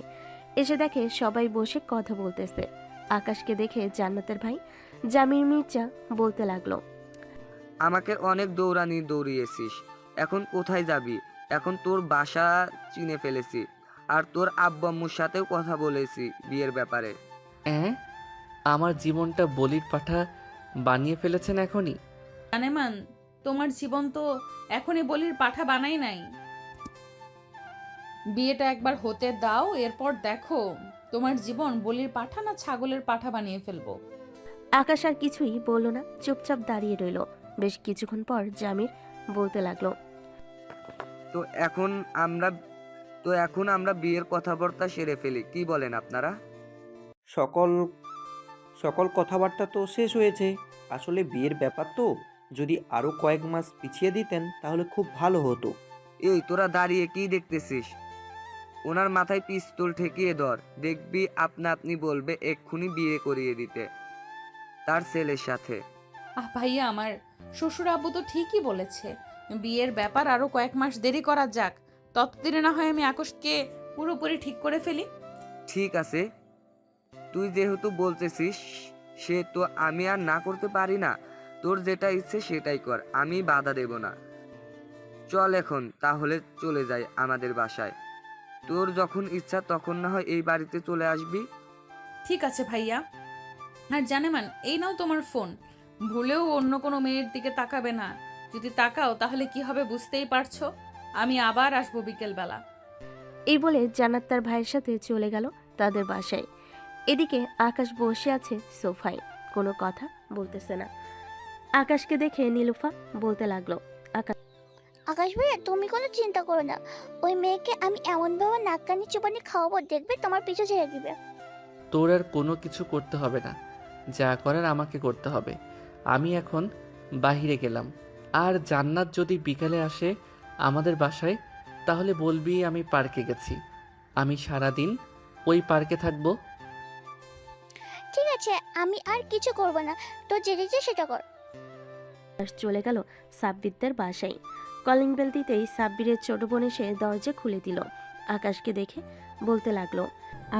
[SPEAKER 3] এসে দেখে সবাই বসে কথা বলতেছে। আকাশকে দেখে জান্নাতের ভাই জামির মির্জা বলতে লাগলো,
[SPEAKER 5] আমাকে অনেক দৌড়িয়েছিস, এখন কোথায় যাবি? এখন তোর বাসা চিনে ফেলেছি। আর তোর আব্বু আম্মুর সাথেও কথা বলেছি বিয়ের ব্যাপারে।
[SPEAKER 1] হ্যাঁ, আমার জীবনটা বলির পাঠা বানিয়ে ফেলেছেন এখনই।
[SPEAKER 4] জানেমান, তোমার জীবন তো এখনই বলির পাঠা বানাই নাই। বিয়েটা একবার হতে দাও, এরপর দেখো তোমার জীবন বলির পাঠা না ছাগলের পাঠা বানিয়ে ফেলবো।
[SPEAKER 3] আকাশ আর কিছুই বলল না, চুপচাপ দাঁড়িয়ে রইল। বেশ কিছুক্ষণ পর জামির বলতে লাগলো,
[SPEAKER 5] তো এখন আমরা বিয়ের কথাবার্তা সেরে ফেলি, কি বলেন আপনারা?
[SPEAKER 2] সকল সকল কথাবার্তা তো শেষ হয়েছে। আসলে বিয়ের ব্যাপার তো, যদি আরও কয়েক মাস পিছিয়ে দিতেন তাহলে খুব ভালো হতো।
[SPEAKER 5] এই তোরা দাঁড়িয়ে কি দেখতেছিস? ওনার মাথায় পিস্তল ঠেকিয়ে ধর, দেখবি আপনা আপনি বলবে এক্ষুনি বিয়ে করিয়ে দিতে তার ছেলের সাথে।
[SPEAKER 4] ভাইয়া, আমার শ্বশুর আব্বু তো ঠিকই বলেছে, বিয়ের ব্যাপার আরো কয়েক মাস দেরি করা যাক, ততদিনে না হয় আমি আকাশকে পুরোপুরি ঠিক করে ফেলি।
[SPEAKER 5] ঠিক আছে, তুই যেহেতু বলতেছিস সে তো আমি আর না করতে পারি না। তোর যেটা ইচ্ছে সেটাই কর, আমি বাধা দেব না। চল এখন তাহলে চলে যাই আমাদের বাসায়। তোর যখন ইচ্ছা তখন না হয় এই বাড়িতে চলে আসবি।
[SPEAKER 4] ঠিক আছে ভাইয়া। আর জানেমান, এই নাও তোমার ফোন, ভুলেও অন্য কোনো মেয়ের দিকে তাকাবে না। যদি তাকাও তাহলে কি হবে বুঝতেই পারছো। আমি আবার আসবো বিকেলবেলা।
[SPEAKER 3] এই বলে জান্নাত তার ভাইয়ের সাথে চলে গেল তাদের বাসায়। এদিকে আকাশ বসে আছে সোফায়, কোনো কথা বলতেছে না। আকাশকে দেখে নীলুফা বলতে লাগলো,
[SPEAKER 11] আকাশ ভাইয়া, তুমি কোনো চিন্তা করো না, ওই মেয়েকে আমি এমনভাবে নাক কানি চুপানি খাওয়াবো, দেখবে তোমার পিছু ছেড়ে দিবে।
[SPEAKER 1] তোর আর কোনো কিছু করতে হবে না, যা করার আমাকে করতে হবে। আমি এখন বাহিরে গেলাম, আর জান্নাত যদি বিকালে আসে আমাদের বাসায় তাহলে বলবি আমি পার্কে গেছি। আমি সারাদিন ওই পার্কে থাকবো।
[SPEAKER 11] ঠিক আছে, আমি আর কিছু করব না, তো যেটা ইচ্ছে সেটা কর।
[SPEAKER 3] আকাশ চলে গেল সাব্বিরদের বাসায়। কলিং বেল দিতেই সাব্বিরের ছোট বোন এসে দরজা খুলে দিল। আকাশকে দেখে বলতে লাগলো,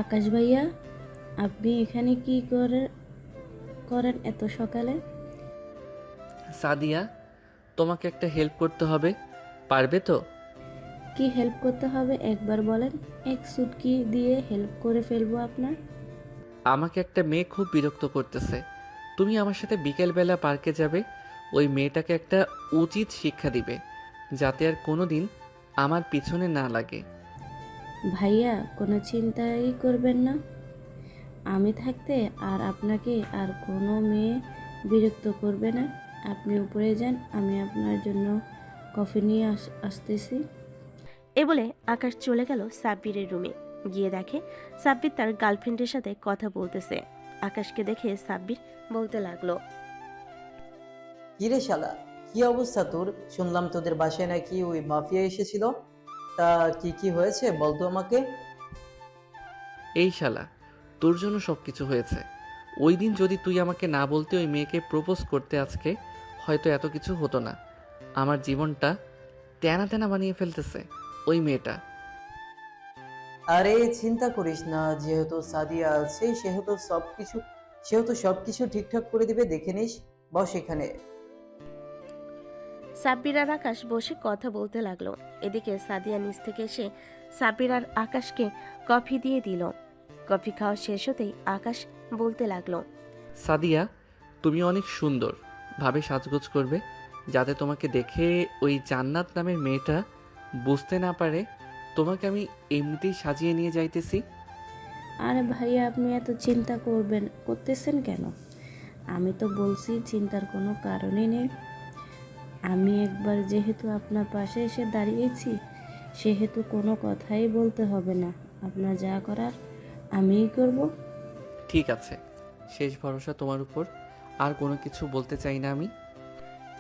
[SPEAKER 17] আকাশ ভাইয়া, আপনি এখানে কি করেন এত সকালে?
[SPEAKER 1] সাদিয়া, তোমাকে একটা হেল্প করতে হবে, পারবে তো?
[SPEAKER 17] কি হেল্প করতে হবে একবার বলেন, এক সুটকি দিয়ে হেল্প করে ফেলবো আপনার।
[SPEAKER 1] আমাকে একটা মেয়ে খুব বিরক্ত করতেছে, তুমি আমার সাথে বিকেলবেলা পার্কে যাবে। ওই মেয়েটাকে একটা উচিত শিক্ষা দিবে, যাতে আর কোনো দিন আমার পিছনে না লাগে।
[SPEAKER 17] ভাইয়া, কোনো চিন্তাই করবেন না, আমি থাকতে আর আপনাকে আর কোনো মেয়ে বিরক্ত করবে না। আপনি উপরে যান, আমি আপনার জন্য কফি নিয়ে আসতেছি।
[SPEAKER 3] এ বলে আকাশ চলে গেল সাব্বিরের রুমে। গিয়ে দেখে সাব্বির তার গার্লফ্রেন্ডের সাথে কথা বলতেছে। আকাশকে দেখে সাব্বির বলতে লাগলো,
[SPEAKER 10] কিরে শালা, কি অবস্থা তোর? শুনলাম তোদের বাসায় নাকি ওই মাফিয়া এসেছিল, তা কি কি হয়েছে বলতো আমাকে।
[SPEAKER 1] এই শালা, তোর জন্য সব কিছু হয়েছে। ওই দিন যদি তুই আমাকে না বলতে ওই মেয়েকে প্রপোজ করতে, আজকে হয়তো এত কিছু হতো না। আমার জীবনটা তেনা তেনা বানিয়ে ফেলতেছে ওই মেয়েটা।
[SPEAKER 10] আরে চিন্তা করিস না, যেহেতু সাদিয়া আছে সেহেতু সবকিছু ঠিকঠাক করে দিবে, দেখে নিস। বস এখানে।
[SPEAKER 3] সাব্বির আর আকাশ বসে কথা বলতে লাগলো। এদিকে সাদিয়া নিচ থেকে এসে সাব্বির আর আকাশকে কফি দিয়ে দিল। কফি খাওয়া শেষ হতেই আকাশ বলতে লাগলো,
[SPEAKER 1] সাদিয়া, তুমি অনেক সুন্দর ভাবে সাজগোজ করবে, যাতে তোমাকে দেখে ওই জান্নাত নামের মেয়েটা বুঝতে না পারে তোমাকে আমি এমনিতেই সাজিয়ে নিয়ে যাইতেছি।
[SPEAKER 17] আরে ভাইয়া, আপনি এত চিন্তা করতেছেন কেন? আমি তো বলছি চিন্তার কোনো কারণই নেই। আমি একবার যেহেতু আপনার পাশে এসে দাঁড়িয়েছি, সেহেতু কোনো কথাই বলতে হবে না। আপনার যা করার আমিই করব।
[SPEAKER 1] ঠিক আছে, শেষ ভরসা তোমার উপর, আর কোনো কিছু বলতে চাই না আমি।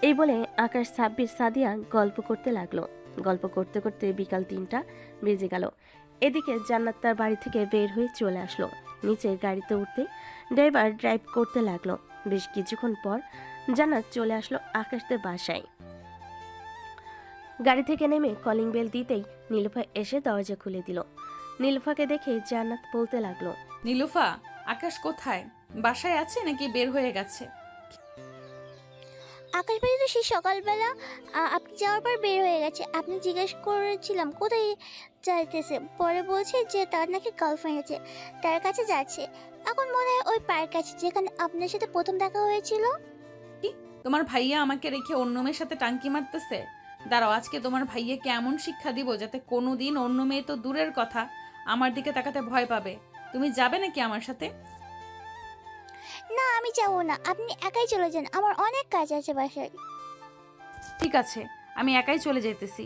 [SPEAKER 3] এই বলে আকাশ সাব্বির সাদিয়া গল্প করতে লাগলো। গল্প করতে করতে বিকাল 3টা বেজে গেল। এদিকে জান্নাত তার বাড়ি থেকে বের হয়ে চলে আসলো। নিচের গাড়িতে উঠতে ড্রাইভার ড্রাইভ করতে লাগলো। বেশ কিছুক্ষণ পর জান্নাত চলে আসলো আকাশদের বাসায়। গাড়ি থেকে নেমে কলিং বেল দিতেই নীলুফা এসে দরজা খুলে দিল। নীলুফাকে দেখে জান্নাত বলতে লাগলো,
[SPEAKER 4] নীলুফা, আকাশ কোথায়? বাসায় আছে নাকি বের হয়ে গেছে?
[SPEAKER 11] আকাশ ভাই তো সেই সকালবেলা আপনি যাওয়ার পর বের হয়ে গেছে। আপনি জিজ্ঞেস করেছিলাম কোথায় যাইতেছে, পরে বলছে যে তার নাকি গার্লফ্রেন্ড আছে, তার কাছে যাচ্ছে। এখন মনে হয় ওই পার্ক আছে যেখানে আপনার সাথে প্রথম দেখা হয়েছিল।
[SPEAKER 4] তোমার ভাইয়া আমাকে রেখে অন্য মেয়ের সাথে টাঙ্কি মারতেছে। দাঁড়াও, আজকে তোমার ভাইয়াকে এমন শিক্ষা দিব যাতে কোনোদিন অন্য মেয়ে তো দূরের কথা আমার দিকে তাকাতে ভয় পাবে। তুমি যাবে নাকি আমার সাথে?
[SPEAKER 11] না, আমি যাবো না, আপনি একাই চলে যান, আমার অনেক কাজ আছে বাসায়।
[SPEAKER 4] ঠিক আছে, আমি একাই চলে যেতেছি।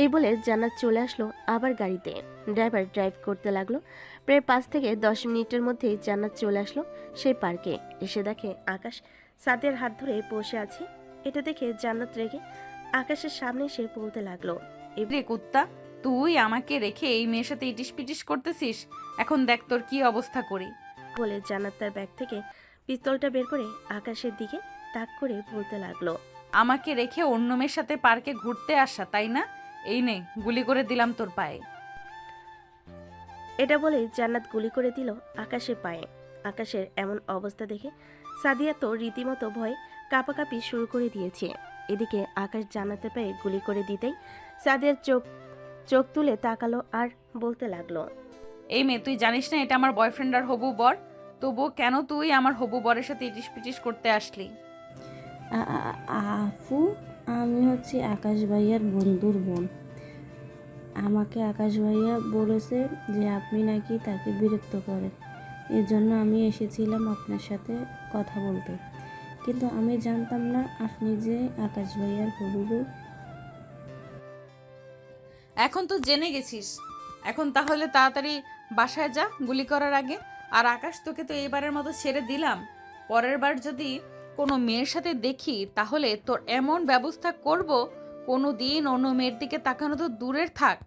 [SPEAKER 3] এই বলে জান্নাত চলে আসলো আবার গাড়িতে। ড্রাইভার ড্রাইভ করতে লাগলো। প্রায় 5 থেকে 10 মিনিটের মধ্যেই জান্নাত চলে আসলো সেই পার্কে। এসে দেখে আকাশ সাদিয়ার হাত ধরে বসে আছে। এটা দেখে জান্নাত রেগে আকাশের সামনে এসে বলতে লাগলো,
[SPEAKER 4] রে কুত্তা, তুই আমাকে রেখে এই মেয়ের সাথে ইটিস পিটিস করতেছিস? এখন দেখ তোর কি অবস্থা করি।
[SPEAKER 3] বলে জান্নাত তার ব্যাগ থেকে পিস্তলটা বের করে আকাশের দিকে তাক করে বলতে লাগলো,
[SPEAKER 4] আমাকে রেখে অন্য মেয়ের সাথে পার্কে ঘুরতে আসা, তাই না? এই নে, গুলি করে দিলাম তোর পায়ে।
[SPEAKER 3] এটা বলে জান্নাত গুলি করে দিল আকাশের পায়ে। আকাশের এমন অবস্থা দেখে সাদিয়া তো রীতিমতো ভয়ে কাঁপাকাঁপি শুরু করে দিয়েছে। এদিকে আকাশ জান্নাতের পায়ে গুলি করে দিতেই সাদিয়ার চোখ তুলে তাকালো আর বলতে লাগলো,
[SPEAKER 4] এই মেয়ে, তুই জানিস না এটা আমার বয়ফ্রেন্ড আর হবু বর? তবুও কেন তুই আমার হবু বরের সাথে ইটিস পিটিস করতে আসলি?
[SPEAKER 17] আফু, আমি হচ্ছি আকাশ ভাইয়ার বন্ধুর বোন। আমাকে আকাশ ভাইয়া বলেছে যে আপনি নাকি তাকে বিরক্ত করেন, এর জন্য আমি এসেছিলাম আপনার সাথে কথা বলতে। কিন্তু আমি জানতাম না আপনি যে আকাশ ভাইয়ার হবু বউ।
[SPEAKER 4] এখন তো জেনে গেছিস, এখন তাহলে তাড়াতাড়ি বাসায় যা গুলি করার আগে। আর আকাশ, তোকে তো এবারের মতো ছেড়ে দিলাম। পরের বার যদি কোনো মেয়ের সাথে দেখি তাহলে তোর এমন ব্যবস্থা করব, কোনো দিন অন্য মেয়ের দিকে তাকানো তো দূরের থাক,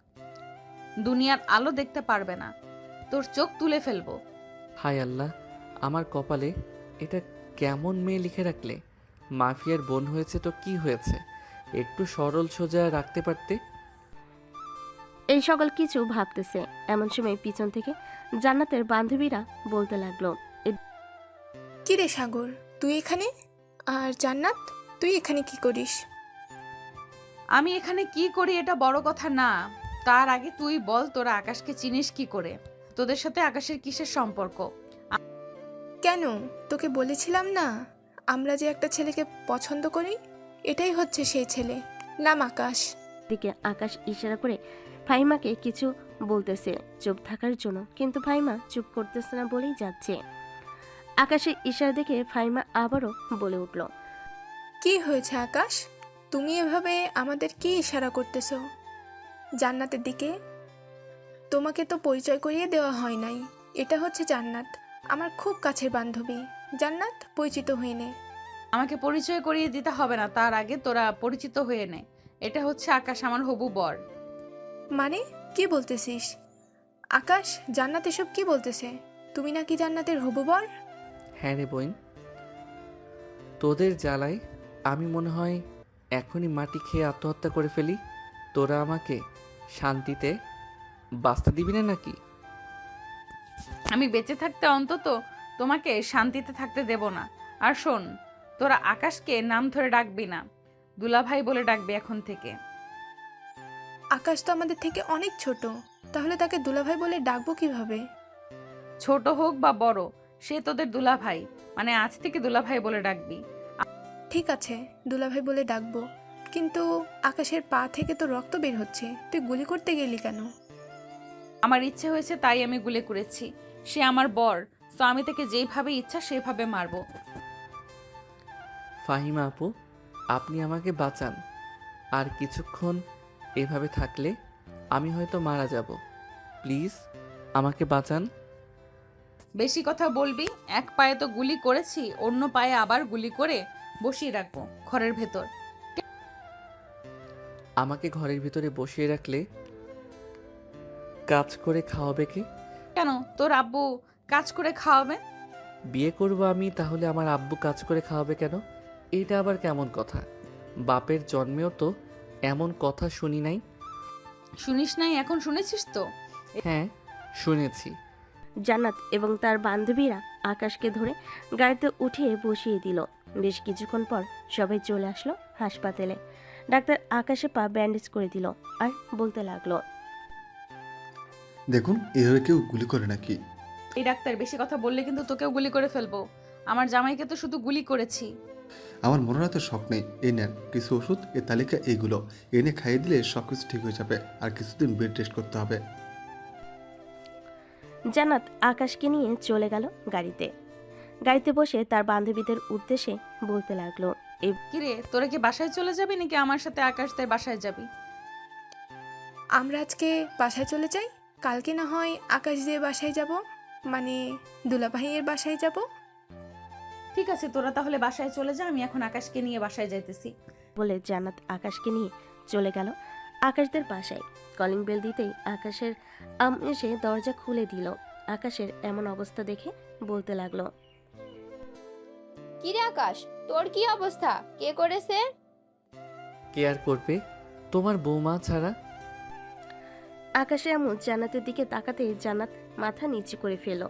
[SPEAKER 4] দুনিয়ার আলো দেখতে পারবে না, তোর চোখ তুলে ফেলবো।
[SPEAKER 1] হায় আল্লাহ, আমার কপালে এটা কেমন মেয়ে লিখে রাখলে। মাফিয়ার বোন হয়েছে তো কি হয়েছে, একটু সরল সোজা রাখতে পারতে।
[SPEAKER 3] এই সকল কিছু ভাবতেছে এমন সময় পিছন থেকে জান্নাতের বান্ধবীরা বলতে লাগলো,
[SPEAKER 16] কি রে সাগর, তুই এখানে? আর জান্নাত, তুই এখানে কি করিস?
[SPEAKER 4] আমি এখানে কি করি এটা বড় কথা না, তার আগে তুই বল তোরা আকাশকে চিনিস কি করে? তোদের সাথে আকাশের কিসের সম্পর্ক?
[SPEAKER 16] কেন, তোকে বলেছিলাম না আমরা যে একটা ছেলেকে পছন্দ করি? এটাই হচ্ছে সেই ছেলে, নাম আকাশ।
[SPEAKER 3] দিকে আকাশ ইশারা করে ফাহিমাকে কিছু বলতেছে চুপ থাকার জন্য, কিন্তু ফাহিমা চুপ করতেছে না বলেই যাচ্ছে। আকাশের ইশারা দেখে ফাহিমা আবারও বলে উঠল,
[SPEAKER 16] কি হয়েছে আকাশ, তুমি এভাবে আমাদের কি ইশারা করতেছো? জান্নাতের দিকে? তোমাকে তো পরিচয় করিয়ে দেওয়া হয় নাই। এটা হচ্ছে জান্নাত, আমার খুব কাছের বান্ধবী। জান্নাত, পরিচিত হয়ে নে।
[SPEAKER 4] আমাকে পরিচয় করিয়ে দিতে হবে না, তার আগে তোরা পরিচিত হয়ে নে। এটা হচ্ছে আকাশ, আমার হবু বর।
[SPEAKER 16] মানে কি বলতেছিস আকাশ? জান্নাত এসব কি বলতেছে? তুমি নাকি জান্নাতের হবু বর?
[SPEAKER 1] হ্যাঁ রে বোন, তোদের জ্বালায় আমি মনে হয় এখনই মাটি খেয়ে আত্মহত্যা করে ফেলি। তোরা আমাকে শান্তিতে বাঁচতে দিবি না নাকি?
[SPEAKER 4] আমি বেঁচে থাকতে অন্তত তোমাকে শান্তিতে থাকতে দেব না। আর শোন, তোরা আকাশকে নাম ধরে ডাকবি না, দুলাভাই বলে ডাকবি এখন থেকে।
[SPEAKER 16] আকাশ তো আমাদের থেকে অনেক ছোট, তাহলে তাকে দুলাভাই বলে ডাকবো কিভাবে?
[SPEAKER 4] ছোট হোক বা বড়, সে তোদের দুলাভাই, মানে আজ থেকে দুলাভাই বলে ডাকবি।
[SPEAKER 16] ঠিক আছে, দুলাভাই বলে ডাকবো। কিন্তু আকাশের পা থেকে তো রক্ত বের হচ্ছে, তুই গুলি করতে গেলি কেন?
[SPEAKER 4] আমার ইচ্ছে হয়েছে তাই আমি গুলি করেছি। সে আমার বর, তো আমি তাকে যেইভাবে ইচ্ছা সেভাবে মারবো।
[SPEAKER 1] ফাহিমা আপু, আপনি আমাকে বাঁচান। আর কিছুক্ষণ এভাবে থাকলে আমি হয়তো মারা যাব। প্লিজ আমাকে বাঁচান।
[SPEAKER 4] বেশি কথা বলবি? এক পায়ে তো গুলি করেছি, অন্য পায়ে আবার গুলি করে বসিয়ে রাখবো ঘরের ভেতর।
[SPEAKER 1] আমাকে ঘরের ভিতরে বসিয়ে রাখলে কাজ করে খাওয়াবে কে?
[SPEAKER 4] কেন, তোর আব্বু কাজ করে খাওয়াবে?
[SPEAKER 1] বিয়ে করব আমি, তাহলে আমার আব্বু কাজ করে খাওয়াবে কেন? এটা আবার কেমন কথা? বাপের জন্মেও তো এমন কথা শুনি নাই।
[SPEAKER 4] শুনিস নাই, এখন শুনেছিস তো?
[SPEAKER 1] হ্যাঁ শুনেছি।
[SPEAKER 3] জান্নাত এবং তার বান্ধবীরা আকাশকে ধরে গাড়িতে উঠিয়ে বসিয়ে দিল। বেশ কিছুক্ষণ পর সবাই চলে আসলো হাসপাতালে। ডাক্তার আকাশে পা ব্যান্ডেজ করে দিল আর বলতে লাগলো,
[SPEAKER 18] দেখুন এভাবে কেউ গুলি করে নাকি?
[SPEAKER 4] এই ডাক্তার, বেশি কথা বললে কিন্তু তোকেও গুলি করে ফেলবো। আমার জামাইকে তো শুধু গুলি করেছি।
[SPEAKER 18] আমার মনে হয় তো শখ নেই। এই নেন কিছু ওষুধ, এ তালিকা এইগুলো এনে খাইয়ে দিলে সব কিছু ঠিক হয়ে যাবে। আর কিছুদিন বেড রেস্ট করতে হবে।
[SPEAKER 3] জান্নাত আকাশকে নিয়ে চলে গেল গাড়িতে বসে তার বান্ধবীদের উদ্দেশ্যে বলতে লাগলো,
[SPEAKER 4] কিরে, তোরা কি বাসায় চলে যাবি নাকি আমার সাথে আকাশদের বাসায় যাবি?
[SPEAKER 19] আমরা আজকে বাসায় চলে যাই, কালকে না হয় আকাশ দিয়ে বাসায় যাব, মানে দুলাভাইয়ের বাসায় যাব।
[SPEAKER 4] ঠিক আছে, তোরা তাহলে বাসায় চলে যা, আমি এখন আকাশকে নিয়ে বাসায় যাইতেছি।
[SPEAKER 3] বলে জান্নাত আকাশকে নিয়ে চলে গেল আকাশদের বাসায়। কলিং বেল দিতেই আকাশের এসে দরজা খুলে দিল। আকাশের এমন অবস্থা দেখে বলতে লাগলো,
[SPEAKER 12] কিরে আকাশ, তোর কি অবস্থা? কে করেছে?
[SPEAKER 1] কে আর করবে, তোমার বৌমা ছাড়া।
[SPEAKER 3] আকাশে এমন জান্নাতের দিকে তাকাতেই জান্নাত মাথা নিচু করে ফেল।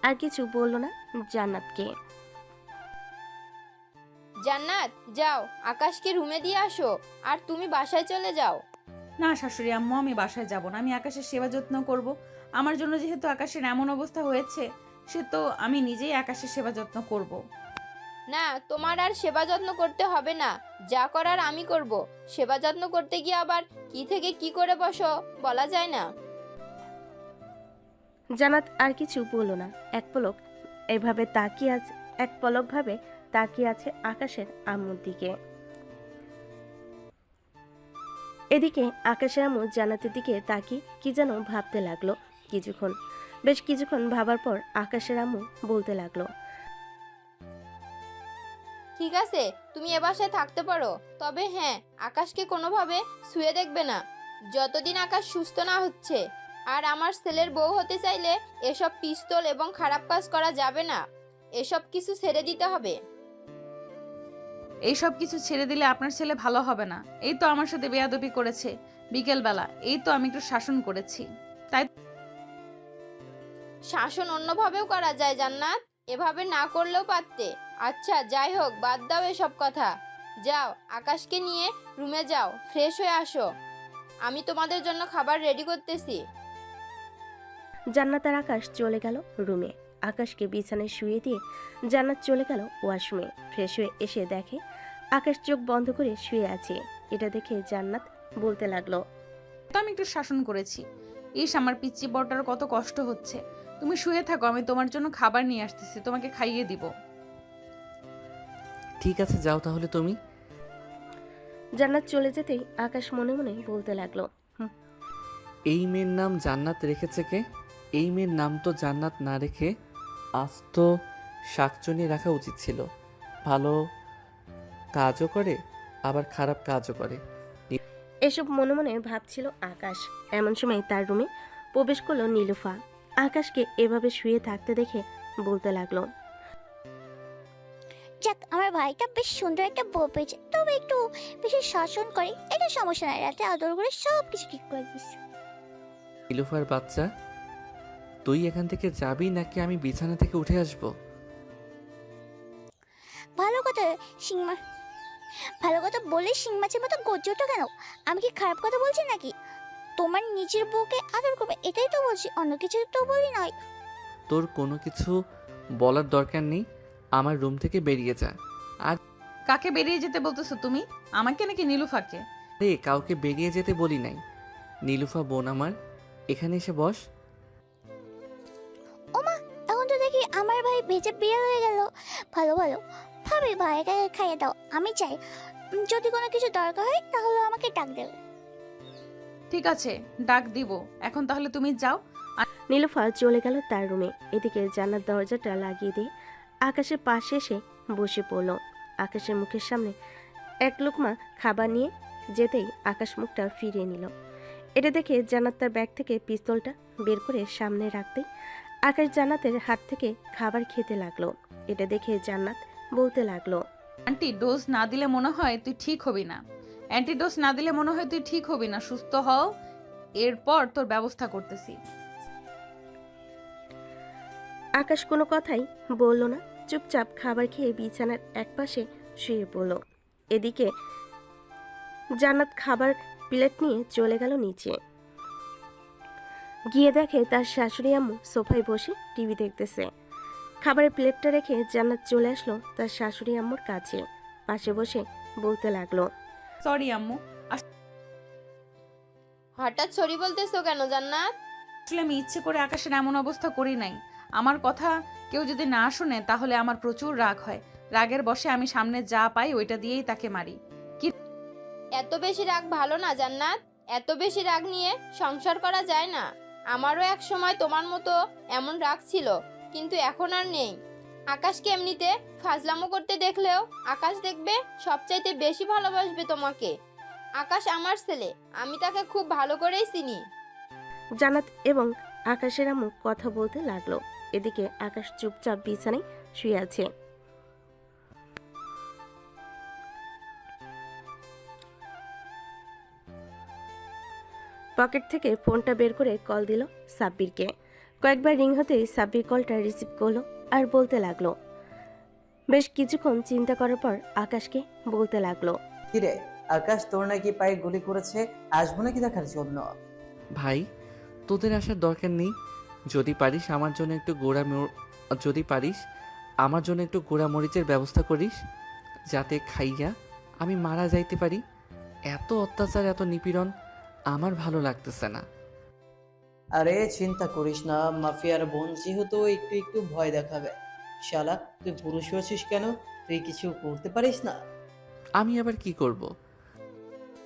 [SPEAKER 3] আর কিছু বলল না জান্নাতকে।
[SPEAKER 12] জান্নাত, যাও আকাশকে রুমে দিয়ে আসো, আর তুমি বাসায় চলে যাও।
[SPEAKER 4] না শাশুড়ি আম্মু, আমি বাসায় যাব না। আমি আকাশের সেবা যত্ন করব। আমার জন্য যেহেতু আকাশের এমন অবস্থা হয়েছে, সে তো আমি নিজেই আকাশের সেবা যত্ন করব।
[SPEAKER 12] না, তোমার আর সেবা যত্ন করতে হবে না, যা করার আমি করব। সেবা যত্ন করতে গিয়ে আবার কি থেকে কি করে বসো বলা যায় না।
[SPEAKER 3] জান্নাত আর কিছু বলল না। এক পলক ভাবে তাকিয়ে আছে আকাশের আম্মুর দিকে। এদিকে আকাশের আম্মু জান্নাতের দিকে তাকিয়ে কি যেন ভাবতে লাগলো। বেশ কিছুক্ষণ ভাবার পর আকাশের আম্মু বলতে লাগলো,
[SPEAKER 12] ঠিক আছে, তুমি এ বাসায় থাকতে পারো, তবে হ্যাঁ, আকাশকে কোনোভাবে ছুঁয়ে দেখবে না যতদিন আকাশ সুস্থ না হচ্ছে। আর আমার ছেলের বউ হতে চাইলে এসব পিস্তল এবং খারাপ কাজ করা যাবে না, এসব কিছু ছেড়ে দিতে হবে।
[SPEAKER 4] এইসব কিছু ছেড়ে দিলে আপনার ছেলে ভালো হবে না। এই তো আমার সাথে বেয়াদবি করেছে বিকেলবেলা, এই তো আমি একটু শাসন করেছি। তাই
[SPEAKER 12] শাসন অন্যভাবেও করা যায় জান্নাত, এভাবে না করলেও পারতে। আচ্ছা যাই হোক, বাদ দাও এসব কথা। যাও আকাশকে নিয়ে রুমে যাও, ফ্রেশ হয়ে আসো, আমি তোমাদের জন্য খাবার রেডি করতেছি।
[SPEAKER 3] জান্নাত আর আকাশ চলে গেল রুমে। আকাশকে বিছানায় শুয়ে দিয়ে জান্নাত চলে গেল ওয়াশরুমে। ফ্রেশ হয়ে এসে দেখে আকাশ চোখ বন্ধ করে শুয়ে আছে। এটা দেখে জান্নাত বলতে লাগলো,
[SPEAKER 4] তো আমি একটু শাসন করেছি। ইস, আমার পিচ্চি বড়টার কত কষ্ট হচ্ছে। তুমি শুয়ে থাকো, আমি তোমার জন্য খাবার নিয়ে আসতেছি, তোমাকে খাইয়ে দিব।
[SPEAKER 1] ঠিক আছে, যাও তাহলে তুমি।
[SPEAKER 3] জান্নাত চলে যেতেই আকাশ মনে মনে বলতে লাগলো,
[SPEAKER 1] এই মেয়ের নাম জান্নাত রেখেছে কে? এই মেয়ের নাম তো জান্নাত না রেখে আস্ত শাকচুনি রাখা উচিত ছিল। ভালো কাজও করে আবার খারাপ কাজও করে।
[SPEAKER 3] এসব মনে মনে ভাবছিল আকাশ। এমন সময় তার রুমে প্রবেশ করলো নীলুফা। আকাশকে এভাবে শুয়ে থাকতে দেখে বলতে লাগলো,
[SPEAKER 11] যাক, আমার ভাইটা বেশ সুন্দর একটা বউ পেয়েছে, তবে একটু বেশি শাসন করে। এটা সমস্যা নাই, রাতে আদর করে সব কিছু ঠিক করে দিচ্ছে।
[SPEAKER 1] নীলুফার বাচ্চা, তুই এখান থেকে যাবি নাকি আমি বিছানা থেকে উঠে আসব?
[SPEAKER 11] ভালো কথা বলে শিং মাছের মতো গর্জে ওঠো কেন? আমি কি খারাপ কথা বলছি নাকি? তোমার নিজের বউকে আদর করবে, এটাই তো বলছি, অন্য কিছু তো বলি নয়।
[SPEAKER 1] তোর কোনো কিছু বলার দরকার নেই, আমার রুম থেকে বেরিয়ে যা। আর
[SPEAKER 4] কাকে বেরিয়ে যেতে বলতেছো তুমি? আমাকে নাকি নীলুফাকে?
[SPEAKER 1] কাউকে বেরিয়ে যেতে বলি নাই। নীলুফা বোন আমার, এখানে এসে বস।
[SPEAKER 11] ওমা, এখন তো দেখি আমার ভাই ভেজে বিড়াল হয়ে গেল। ভালো ভাবি, ভাইকে খাইয়ে দাও, আমি চাই। যদি কোনো কিছু দরকার হয় তাহলে আমাকে ডাক দেবে।
[SPEAKER 4] ঠিক আছে, ডাক দিব। এখন তাহলে তুমি যাও।
[SPEAKER 3] নীলুফা চলে গেল তার রুমে। এদিকে জান্নাত দরজাটা লাগিয়ে দিয়ে আকাশের পাশে এসে বসে পড়ল। আকাশের মুখের সামনে এক লোকমা খাবার নিয়ে যেতেই আকাশ মুখটা ফিরিয়ে নিল। এটা দেখে জান্নাত তার ব্যাগ থেকে পিস্তলটা বের করে সামনে রাখতেই আকাশ জান্নাতের হাত থেকে খাবার খেতে লাগলো। এটা দেখে জান্নাত বলতে লাগলো,
[SPEAKER 4] অ্যান্টিডোজ না দিলে মনে হয় তুই ঠিক হবি না। অ্যান্টিডোজ না দিলে মনে হয় তুই ঠিক হবি না। সুস্থ হও, এরপর তোর ব্যবস্থা করতেছি।
[SPEAKER 3] আকাশ কোনো কথাই বলল না, চুপচাপ খাবার খেয়ে বিছানার একপাশে শুয়ে পড়ল। এদিকে জান্নাত খাবার প্লেট নিয়ে চলে গেল নিচে। গিয়ে দেখে তার শাশুড়ি আম্মু সোফায় বসে টিভি দেখতেছে। খাবারের প্লেটটা রেখে জান্নাত চলে আসলো তার শাশুড়ি আম্মুর কাছে। পাশে বসে বলতে লাগলো,
[SPEAKER 4] সরি আম্মু,
[SPEAKER 12] হঠাৎ সরি বলতেছো কেন জান্নাত?
[SPEAKER 4] আসলে আমি ইচ্ছে করে আকাশের এমন অবস্থা করি নাই। আমার কথা কেউ যদি না শুনে তাহলে আমার প্রচুর রাগ হয়। রাগের বশে আমি সামনে যা পাই ওইটা দিয়েই তাকে মারি।
[SPEAKER 12] এত বেশি রাগ ভালো না জান্নাত। এত বেশি রাগ নিয়ে সংসার করা যায় না। আমারও এক সময় তোমার মতো এমন রাগ ছিল, কিন্তু এখন আর নেই। আকাশকে এমনিতে ফাজলামো করতে দেখলেও আকাশ দেখবে সবচাইতে বেশি ভালোবাসবে তোমাকে। আকাশ আমার ছেলে, আমি তাকে খুব ভালো করেই চিনি।
[SPEAKER 3] জান্নাত এবং আকাশের আম্মু কথা বলতে লাগলো। এদিকে আকাশ চুপচাপ বিছানায় শুয়ে আছে। পকেট থেকে ফোনটা বের করে কল দিল সাব্বিরকে। কয়েকবার রিং হতেই সাব্বির কলটা রিসিভ করলো আর বলতে লাগলো। বেশ কিছুক্ষণ চিন্তা করার পর আকাশকে বলতে লাগলো,
[SPEAKER 10] কিরে আকাশ, তোর নাকি পায়ে গুলি করেছে, আসবো নাকি দেখার জন্য?
[SPEAKER 1] ভাই, তোদের আসার দরকার নেই। যদি পারিস আমার জন্য একটু গোড়া মরিচের ব্যবস্থা করিস, যাতে খাইয়া আমি মারা যাইতে পারি। এত অত্যাচার, এত নিপীড়ন আমার ভালো লাগতেছে না।
[SPEAKER 10] আরে চিন্তা করিস না, মাফিয়ার বোন যেহেতু একটু একটু ভয় দেখাবে। শালা, তুই পুরুষ হয়েছিস কেন? তুই কিছু করতে পারিস না?
[SPEAKER 1] আমি আবার কি করব?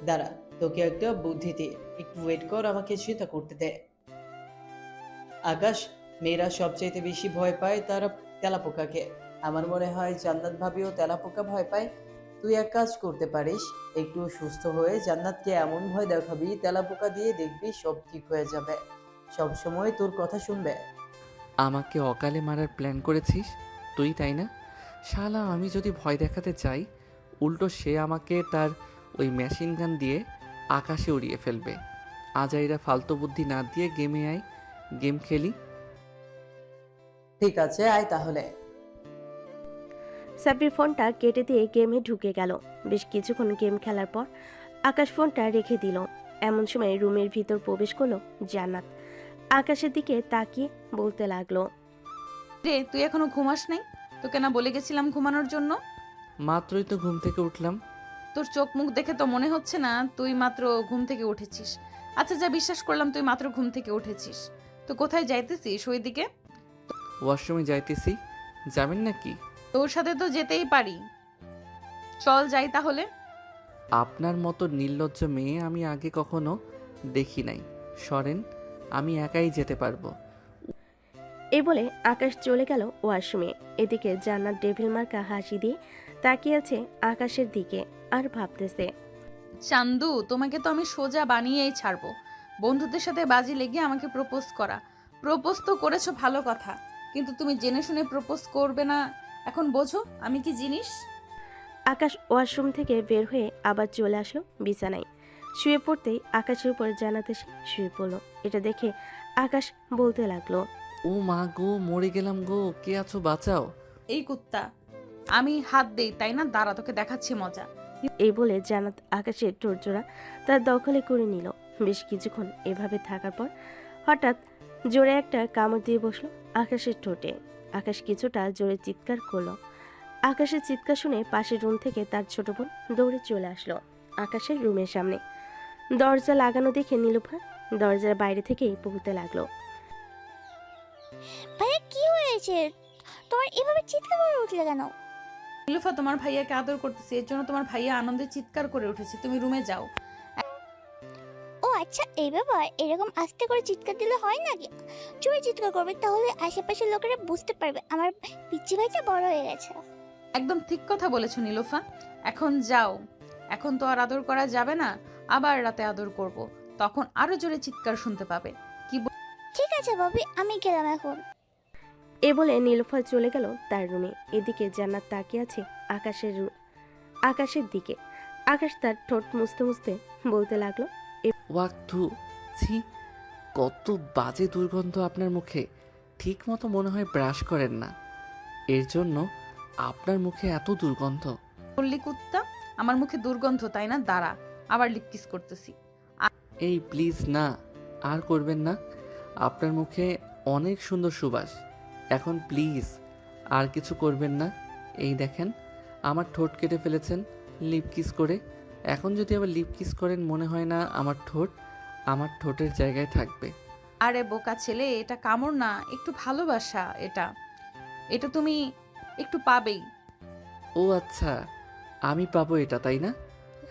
[SPEAKER 10] দাঁড়া, তোকে একটা বুদ্ধি দিয়ে, একটু ওয়েট কর, আমাকে চিন্তা করতে দে। আকাশ, মেয়েরা সবচাইতে বেশি ভয় পায় তারা তেলাপোকাকে। আমার মনে হয় জান্নাত ভাবিও তেলাপোকা ভয় পায়। তুই এক কাজ করতে পারিস, একটু সুস্থ হয়ে জান্নাতকে এমন ভয় দেখাবি, তেলাপোকা দিয়ে দেখবি সব ঠিক হয়ে যাবে। সব সময় তোর কথা শুনবে।
[SPEAKER 1] আমাকে অকালে মারার প্ল্যান করেছিস তুই, তাই না? শালা, আমি যদি ভয় দেখাতে চাই, উল্টো সে আমাকে তার ওই মেশিন গান দিয়ে আকাশে উড়িয়ে ফেলবে। আজাইরা ফালতু বুদ্ধি না দিয়ে গেমে আয়, গেম খেলি।
[SPEAKER 10] ঠিক আছে, আয় তাহলে।
[SPEAKER 3] সাব্বির ফোনটা কেটে দিয়ে গেমে ঢুকে গেল। বেশ কিছুক্ষণ গেম খেলার পর আকাশ ফোনটা রেখে দিল। এমন সময় রুমের ভিতর প্রবেশ করলো জান্নাত। আকাশের দিকে তাকিয়ে বলতে লাগলো,
[SPEAKER 4] রে তুই এখনো ঘুমাস নাই? তোকে না বলে গেছিলাম ঘুমানোর জন্য?
[SPEAKER 1] মাত্রই তো ঘুম থেকে উঠলাম।
[SPEAKER 4] তোর চোখ মুখ দেখে তো মনে হচ্ছে না তুই মাত্র ঘুম থেকে উঠেছিস। আচ্ছা, যা বিশ্বাস করলাম তুই মাত্র ঘুম থেকে উঠেছিস, তো কোথায় যাইতেছিস? ওইদিকে
[SPEAKER 1] ওয়াশরুমে যাইতেছি, যাবেন নাকি?
[SPEAKER 4] তোর সাথে তো যেতেই পারি, চল যাই তাহলে।
[SPEAKER 1] আপনার মতো নির্লজ্জ মেয়ে আমি আগে কখনো দেখি নাই। সরেন, আমি একাই যেতে পারবো।
[SPEAKER 3] এই বলে আকাশ চলে গেল ওয়াশরুমে। এদিকে জান্নাত ডেভিল মার্কা হাসি দিয়ে তাকিয়ে আছে আকাশের দিকে আর ভাবতেছে,
[SPEAKER 4] চান্দু, তোমাকে তো আমি সোজা বানিয়েই ছাড়বো। বন্ধুদের সাথে বাজি লেগে আমাকে প্রপোজ করা। প্রপোজ তো করেছো ভালো কথা, কিন্তু তুমি জেনে শুনে প্রপোজ করবে না, এখন বোঝো আমি কি জিনিস।
[SPEAKER 3] আকাশ ওয়াশরুম থেকে বের হয়ে আবার চলে আসলো বিছানায়। শুয়ে পড়তেই আকাশের উপর জান্নাত এসে শুয়ে পড়লো। এটা দেখে আকাশ বলতে লাগলো,
[SPEAKER 1] ও মা গো, মরে গেলাম গো, কে আছো বাঁচাও।
[SPEAKER 4] এই কুত্তা, আমি হাত দেই তাই না? দাঁড়া, তোকে দেখাচ্ছি মজা।
[SPEAKER 3] এই বলে জান্নাত আকাশের ঠোঁটজোড়া তার দখলে করে নিল। বেশ কিছুক্ষণ এভাবে থাকার পর হঠাৎ জোরে একটা কামড় দিয়ে বসলো আকাশের ঠোঁটে। আকাশ কিছুটা জোরে চিৎকার করলো। আকাশের চিৎকার শুনে পাশের রুম থেকে তার ছোট বোন দৌড়ে চলে আসলো আকাশের রুমের সামনে। দরজা লাগানো দেখে নীলুফা দরজার বাইরে থেকেই বলতে লাগলো,
[SPEAKER 11] ভাইয়া কি হয়েছে? তোমার এভাবে চিৎকার করে উঠলে কেন?
[SPEAKER 4] নীলুফা তোমার ভাইয়াকে আদর করতেছে, এর জন্য তোমার ভাইয়া আনন্দে চিৎকার করে উঠেছে। তুমি রুমে যাও।
[SPEAKER 11] ও আচ্ছা, এই ব্যাপার। এরকম আস্তে করে চিৎকার দিলে হয় নাকি? জোরে চিৎকার করবে, তাহলে আশেপাশের লোকেরা বুঝতে পারবে আমার পিচ্চি ভাইটা বড় হয়ে গেছে।
[SPEAKER 4] একদম ঠিক কথা বলেছো নীলুফা, এখন যাও। এখন তো আর আদর করা যাবে না, আবার রাতে আদর করব, তখন আরো জোরে চিৎকার শুনতে পাবে। কি
[SPEAKER 11] ঠিক আছে ভাবি, আমি গেলাম এখন।
[SPEAKER 3] এ বলে নীলুফা চলে গেল তার রুমে। এদিকে জান্নাত তাকিয়ে আছে আকাশের দিকে। আকাশ তার ঠোঁট মুছতে মুছতে বলতে লাগলো,
[SPEAKER 1] ওয়াক থু, ছি, কত বাজে দুর্গন্ধ আপনার মুখে। ঠিক মতো মনে হয় ব্রাশ করেন না, এর জন্য আপনার মুখে এত দুর্গন্ধ।
[SPEAKER 4] বললি কুত্তা, আমার মুখে দুর্গন্ধ তাই না? দাঁড়া, আবার লিপ কিস করতেছি।
[SPEAKER 1] এই প্লিজ না, আর করবেন না। আপনার মুখে অনেক সুন্দর সুবাস, এখন প্লিজ আর কিছু করবেন না। এই দেখেন আমার ঠোঁট কেটে ফেলেছেন লিপ কিস করে। এখন যদি আবার লিপ কিস করেন মনে হয় না আমার ঠোঁট আমার ঠোঁটের জায়গায় থাকবে।
[SPEAKER 4] আরে বোকা ছেলে, এটা কামড় না, একটু ভালোবাসা। এটা এটা তুমি একটু পাবেই।
[SPEAKER 1] ও আচ্ছা, আমি পাবো এটা তাই না?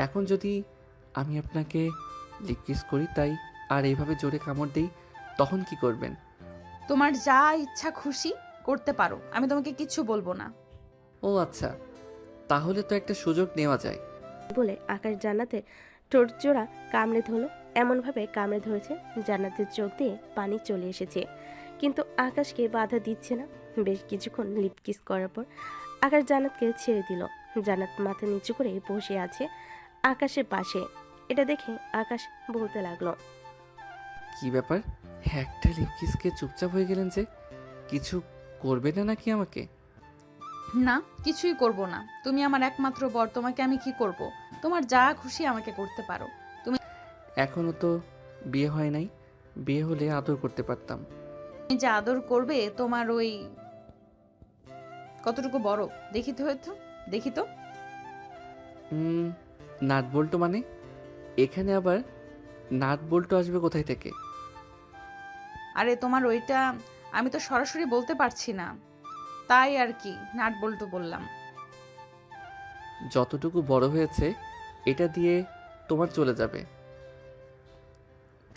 [SPEAKER 1] এখন যদি আমি আপনাকে লিপ কিস করি তাই আর এইভাবে জোরে কামড় দিই, তখন কি করবেন?
[SPEAKER 4] তোমার যা ইচ্ছা খুশি করতে পারো, আমি তোমাকে কিচ্ছু বলবো না।
[SPEAKER 1] ও আচ্ছা, তাহলে তো একটা সুযোগ নেওয়া যায়।
[SPEAKER 3] বলে আকাশ জান্নাতের ঠোঁট জোড়া কামড়ে ধরলো। এমনভাবে কামড়ে ধরেছে জান্নাতের চোখ দিয়ে পানি চলে এসেছে, কিন্তু আকাশকে বাধা দিচ্ছে না। বেশ কিছুক্ষণ লিপ কিস করার পর আকাশ জান্নাতকে ছেড়ে দিল। জান্নাত মাথা নিচু করে বসে আছে আকাশের পাশে। এটা দেখে আকাশ বলতে লাগলো,
[SPEAKER 1] কি ব্যাপার, একটা লিপ কিসকে চুপচাপ হয়ে গেলেন যে? কিছু করবে না নাকি আমাকে?
[SPEAKER 4] না, কিছুই করব না। তুমি আমার একমাত্র বর, তোমাকে আমি কি করব? তোমার যা খুশি আমাকে করতে পারো। তুমি
[SPEAKER 1] এখনো তো বিয়ে হয় নাই, বিয়ে হলে আদর করতে পারতাম।
[SPEAKER 4] যে আদর করবে তোমার ওই কতটুকু বড় দেখি তো, হয়তো দেখি তো।
[SPEAKER 1] নাট বল্টু মানে? এখানে আবার নাট বল্টু আসবে কোথায় থেকে?
[SPEAKER 4] আরে তোমার ওইটা আমি তো সরাসরি বলতে পারছি না, তাই আর কি নাট বল্টু বললাম।
[SPEAKER 1] যতটুকু বড় হয়েছে এটা দিয়ে তোমার চলে যাবে।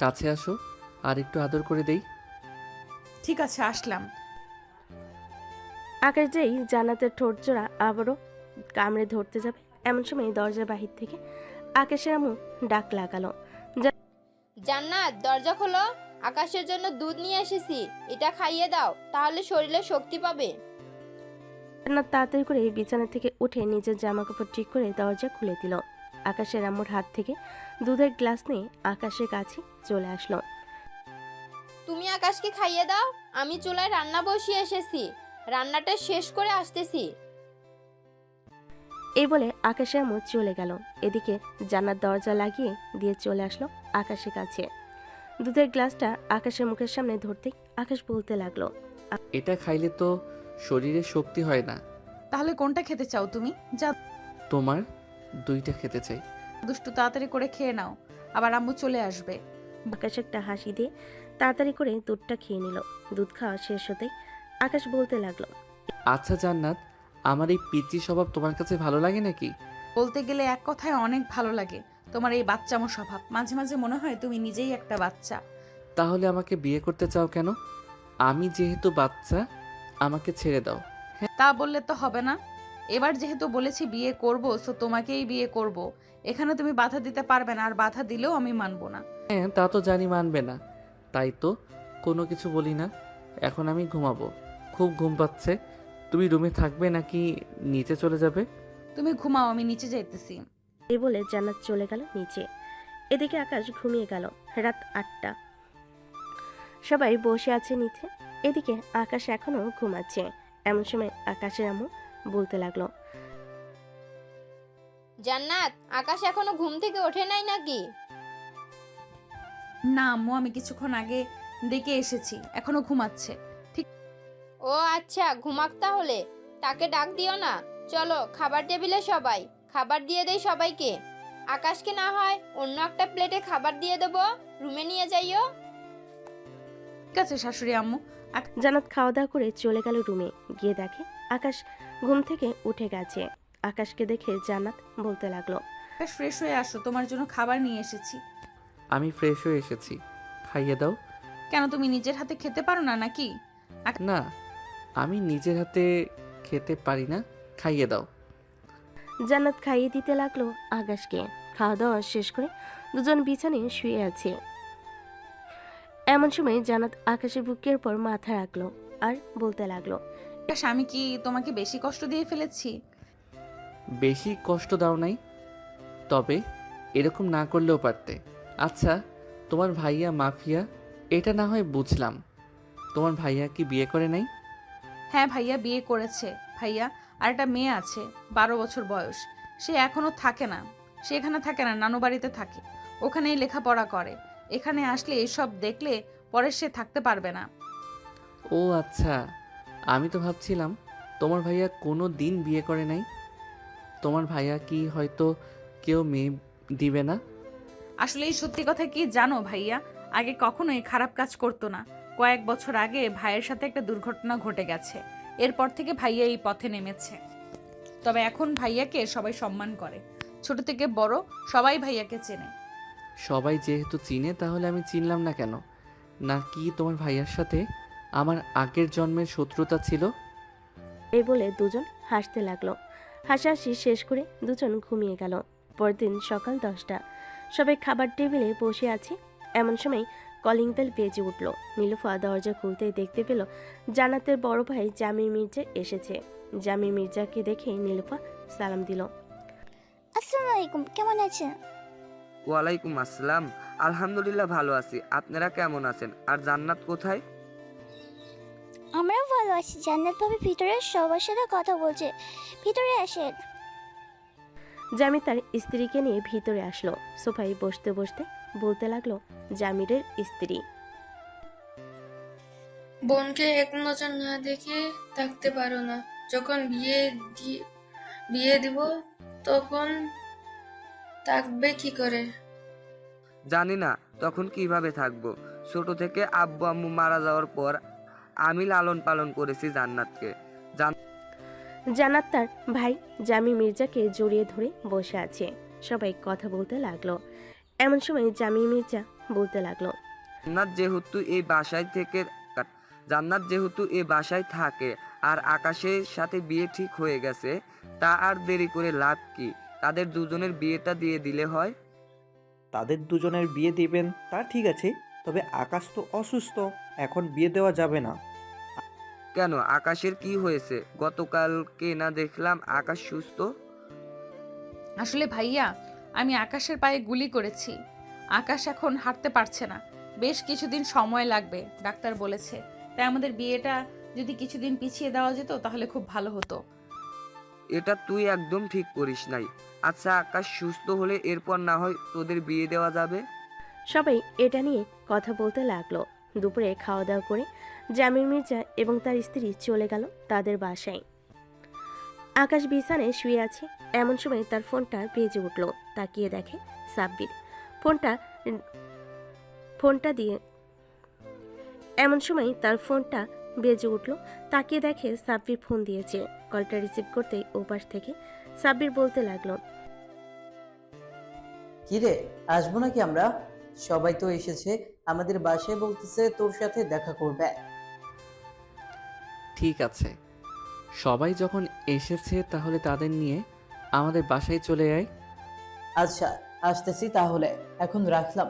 [SPEAKER 1] কাছে আসো আর একটু আদর করে দেই।
[SPEAKER 4] ঠিক আছে, আসলাম।
[SPEAKER 3] আকাশ যেই জান্নাতের ঠোঁট জোড়া আবারও কামড়ে ধরতে যাবে, এমন সময় দরজার বাহির থেকে আকাশের আম্মু ডাক লাগালো,
[SPEAKER 12] জান্নাত দরজা খোলো, আকাশের জন্য দুধ নিয়ে এসেছি, এটা খাইয়ে দাও, তাহলে শরীরে শক্তি পাবে।
[SPEAKER 3] জান্নাত তাড়াতাড়ি করে বিছানা থেকে উঠে নিজের জামা কাপড় ঠিক করে দরজা খুলে দিল। আকাশের আম্মুর হাত থেকে দুধের গ্লাস নিয়ে আকাশের কাছে চলে আসলো।
[SPEAKER 12] তুমি আকাশকে খাইয়ে দাও, আমি চুলায় রান্না বসিয়ে এসেছি, রান্নাটা শেষ করে আসতেছি।
[SPEAKER 3] এই বলে আকাশের আম্মু চলে গেল। এদিকে জান্নাত দরজা লাগিয়ে দিয়ে চলে আসলো আকাশের কাছে। দুধের গ্লাসটা আকাশের মুখের সামনে ধরতেই আকাশ বলতে লাগলো,
[SPEAKER 1] এটা খাইলে তো শরীরে শক্তি হয় না।
[SPEAKER 4] তাহলে কোনটা খেতে চাও তুমি? যা
[SPEAKER 1] তোমার দুইটা খেতে চাই।
[SPEAKER 4] দুষ্টু, তাড়াতাড়ি করে খেয়ে নাও, আবার আম্মু চলে আসবে।
[SPEAKER 3] আকাশ একটা হাসি দিয়ে তাড়াতাড়ি করে দুধটা খেয়ে নিল। দুধ খাওয়া শেষ হতেই আকাশ বলতে লাগলো,
[SPEAKER 1] আচ্ছা জান্নাত, আমার এই পিচ্চি স্বভাব তোমার কাছে ভালো লাগে নাকি?
[SPEAKER 4] বলতে গেলে এক কথায় অনেক ভালো লাগে। তোমার এই বাচ্চামো স্বভাব, মাঝে মাঝে মনে হয় তুমি নিজেই একটা বাচ্চা।
[SPEAKER 1] তাহলে আমাকে বিয়ে করতে চাও কেন? আমি যেহেতু বাচ্চা, আমাকে ছেড়ে দাও।
[SPEAKER 4] তা বললে তো হবে না। এবার যেহেতু বলেছি বিয়ে করব, সো তোমাকেই বিয়ে করব। এখানে তুমি বাধা দিতে পারবে না, আর বাধা দিলেও আমি মানবো না।
[SPEAKER 1] হ্যাঁ, তা তো জানি মানবে না, তাই তো কোনো কিছু বলি না। এখন আমি ঘুমাবো, খুব ঘুম পাচ্ছে। তুমি রুমে থাকবে নাকি নিচে চলে যাবে?
[SPEAKER 4] তুমি ঘুমাও, আমি নিচে যাইতেছি।
[SPEAKER 3] এই বলে জান্নাত চলে গেল নিচে। এদিকে আকাশ ঘুমিয়ে গেল। রাত 8টা, সবাই বসে আছে নিচে। এদিকে আকাশ এখনো ঘুমাচ্ছে। এমন সময় আকাশের আম্মু বলতে লাগলো,
[SPEAKER 12] জান্নাত, আকাশ এখনো ঘুম থেকে ওঠে নাই নাকি?
[SPEAKER 4] না আম্মু, আমি কিছুক্ষণ আগে ডেকে এসেছি, এখনো ঘুমাচ্ছে। ঠিক।
[SPEAKER 12] ও আচ্ছা, ঘুমাক তাহলে, তাকে ডাক দিও না। চলো খাবার টেবিলে সবাই, খাবার দিয়ে দেই সবাইকে। আকাশকে না হয় অন্য একটা প্লেটে খাবার দিয়ে দেবো, রুমে নিয়ে যাইও।
[SPEAKER 4] ঠিক আছে শাশুড়ি আম্মু।
[SPEAKER 3] জান্নাত খাওয়া দাওয়া করে চলে গেল রুমে। গিয়ে দেখে আকাশ ঘুম থেকে উঠে গেছে। আকাশকে দেখে জান্নাত বলতে লাগলো,
[SPEAKER 4] ফ্রেশ হয়ে আসো, তোমার জন্য খাবার নিয়ে এসেছি।
[SPEAKER 1] আমি ফ্রেশ হয়ে এসেছি, খাইয়ে দাও।
[SPEAKER 4] কেন, তুমি নিজের হাতে খেতে পারো না নাকি?
[SPEAKER 1] না, আমি নিজের হাতে খেতে পারি না, খাইয়ে দাও।
[SPEAKER 3] জান্নাত খাইয়ে দিতে লাগলো আকাশকে। খাওয়া দাওয়া শেষ করে দুজন বিছানায় শুয়ে আছে। এমন সময় জান্নাত আকাশের বুকের উপর মাথা রাখলো আর বলতে লাগলো,
[SPEAKER 4] আমি কি তোমাকে বেশি কষ্ট দিয়ে ফেলেছি?
[SPEAKER 1] বেশি কষ্ট দাও নাই, তবে এরকম না করলেও পারতে। আচ্ছা, তোমার ভাইয়া মাফিয়া এটা না হয় বুঝলাম, তোমার ভাইয়া কি বিয়ে করে নাই?
[SPEAKER 4] হ্যাঁ ভাইয়া বিয়ে করেছে ভাইয়া, আর একটা মেয়ে আছে 12 বছর বয়স। সে এখনো থাকে না, সে এখানে থাকে না, নানু বাড়িতে থাকে, ওখানেই লেখাপড়া করে। এখানে আসলে এসব দেখলে পরে সে থাকতে পারবে না।
[SPEAKER 1] ও আচ্ছা, আমি তো ভাবছিলাম তোমার ভাইয়া কোনো দিন বিয়ে করে নাই। তোমার ভাইয়া কি হয়তো কেউ মেয়ে দিবে না?
[SPEAKER 4] আসলে এই সত্যি কথা কি জানো ভাইয়া, আগে কখনোই খারাপ কাজ করতো না। কয়েক বছর আগে ভাইয়ের সাথে একটা দুর্ঘটনা ঘটে গেছে, এরপর থেকে ভাইয়া এই পথে নেমেছে। তবে এখন ভাইয়াকে সবাই সম্মান করে, ছোট থেকে বড় সবাই ভাইয়াকে চেনে।
[SPEAKER 1] সবাই যেহেতু চিনে তাহলে আমি চিনলাম না কেন? না কি তোমার ভাইয়ার সাথে আমার আগের জন্মের শত্রুতা ছিল?
[SPEAKER 3] এই বলে দুজন হাসতে লাগলো। হাসাহাসি শেষ করে দুজন ঘুমিয়ে গেল। পরদিন সকাল 10টা, সবাই খাবার টেবিলে বসে আছে। এমন সময় কলিং বেল বেজে উঠল। নীলুফা দরজা খুলতেই দেখতে পেল জান্নাতের বড় ভাই জামির মির্জা এসেছে। জামির মির্জাকে দেখে নীলুফা সালাম দিল।
[SPEAKER 11] আসসালামু আলাইকুম, কেমন আছেন?
[SPEAKER 5] ওয়ালাইকুম আসসালাম। আলহামদুলিল্লাহ ভালো আছি, আপনারা কেমন আছেন? আর জান্নাত কোথায়?
[SPEAKER 11] আমরাও ভালো আছি। জান্নাত ভাবি ভিতরে সবার সাথে কথা বলছে, ভিতরে আসেন।
[SPEAKER 3] জামির তার স্ত্রীকে নিয়ে ভিতরে আসলো। সোফায় বসতে বসতে বলতে লাগলো জামিরের স্ত্রী।
[SPEAKER 16] বোনকে এক নজর না দেখে থাকতে পারো না, যখন বিয়ে দিব তখন থাকবে কি করে?
[SPEAKER 5] জানি না তখন কিভাবে থাকবো। ছোট থেকে আব্বু আম্মু মারা যাওয়ার পর আমি লালন পালন করেছি জান্নাতকে।
[SPEAKER 3] জান্নাত তার ভাই জামির মির্জাকে জড়িয়ে ধরে বসে আছে। সবাই কথা বলতে লাগলো। এমন সময় জামির মির্জা বলতে লাগলো,
[SPEAKER 5] জান্নাত যেহেতু এই বাসায় থাকে আর আকাশের সাথে বিয়ে ঠিক হয়ে গেছে, তা আর দেরি করে লাভ কি? তাদের দুজনের বিয়েটা দিয়ে দিলে হয়।
[SPEAKER 2] তাদের দুজনের বিয়ে দিবেন তা ঠিক আছে, তবে আকাশ তো অসুস্থ, এখন বিয়ে দেওয়া যাবে না।
[SPEAKER 5] কেন, আকাশের কি হয়েছে? গতকালকে না দেখলাম আকাশ সুস্থ।
[SPEAKER 4] আসলে ভাইয়া, আমি আকাশের পায়ে গুলি করেছি। আকাশ এখন হাঁটতে পারছে না, বেশ কিছুদিন সময় লাগবে ডাক্তার বলেছে। তাই আমাদের বিয়েটা যদি কিছুদিন পিছিয়ে দেওয়া যেত তাহলে খুব ভালো হতো।
[SPEAKER 5] এটা তুই একদম ঠিক করিস নাই। আচ্ছা, আকাশ সুস্থ হলে এরপর না হয় তোদের বিয়ে দেওয়া যাবে।
[SPEAKER 3] সবাই এটা নিয়ে কথা বলতে লাগলো। দুপুরে খাওয়া দাওয়া করে জামির মির্জা এবং তার স্ত্রী চলে গেল তাদের বাসায়। আকাশ বিছানায় শুয়ে আছে। এমন সময় তার ফোনটা বেজে উঠল। তাকিয়ে দেখে সাব্বির। ফোনটা দিয়ে এমন সময় তার ফোনটা বেজে উঠল। তাকিয়ে দেখে সাব্বির ফোন দিয়েছে। কলটা রিসিভ করতেই ওপাশ থেকে সাব্বির বলতে লাগলো,
[SPEAKER 10] কিরে, আসবো নাকি আমরা? সবাই তো এসেছে আমাদের বাসায়, বলতেছে তোর সাথে দেখা করবে।
[SPEAKER 1] ঠিক আছে, সবাই যখন এসেছে তাহলে তাদের নিয়ে আমাদের বাসায় চলে আয়।
[SPEAKER 10] আচ্ছা, আসতেছি তাহলে, এখন রাখলাম।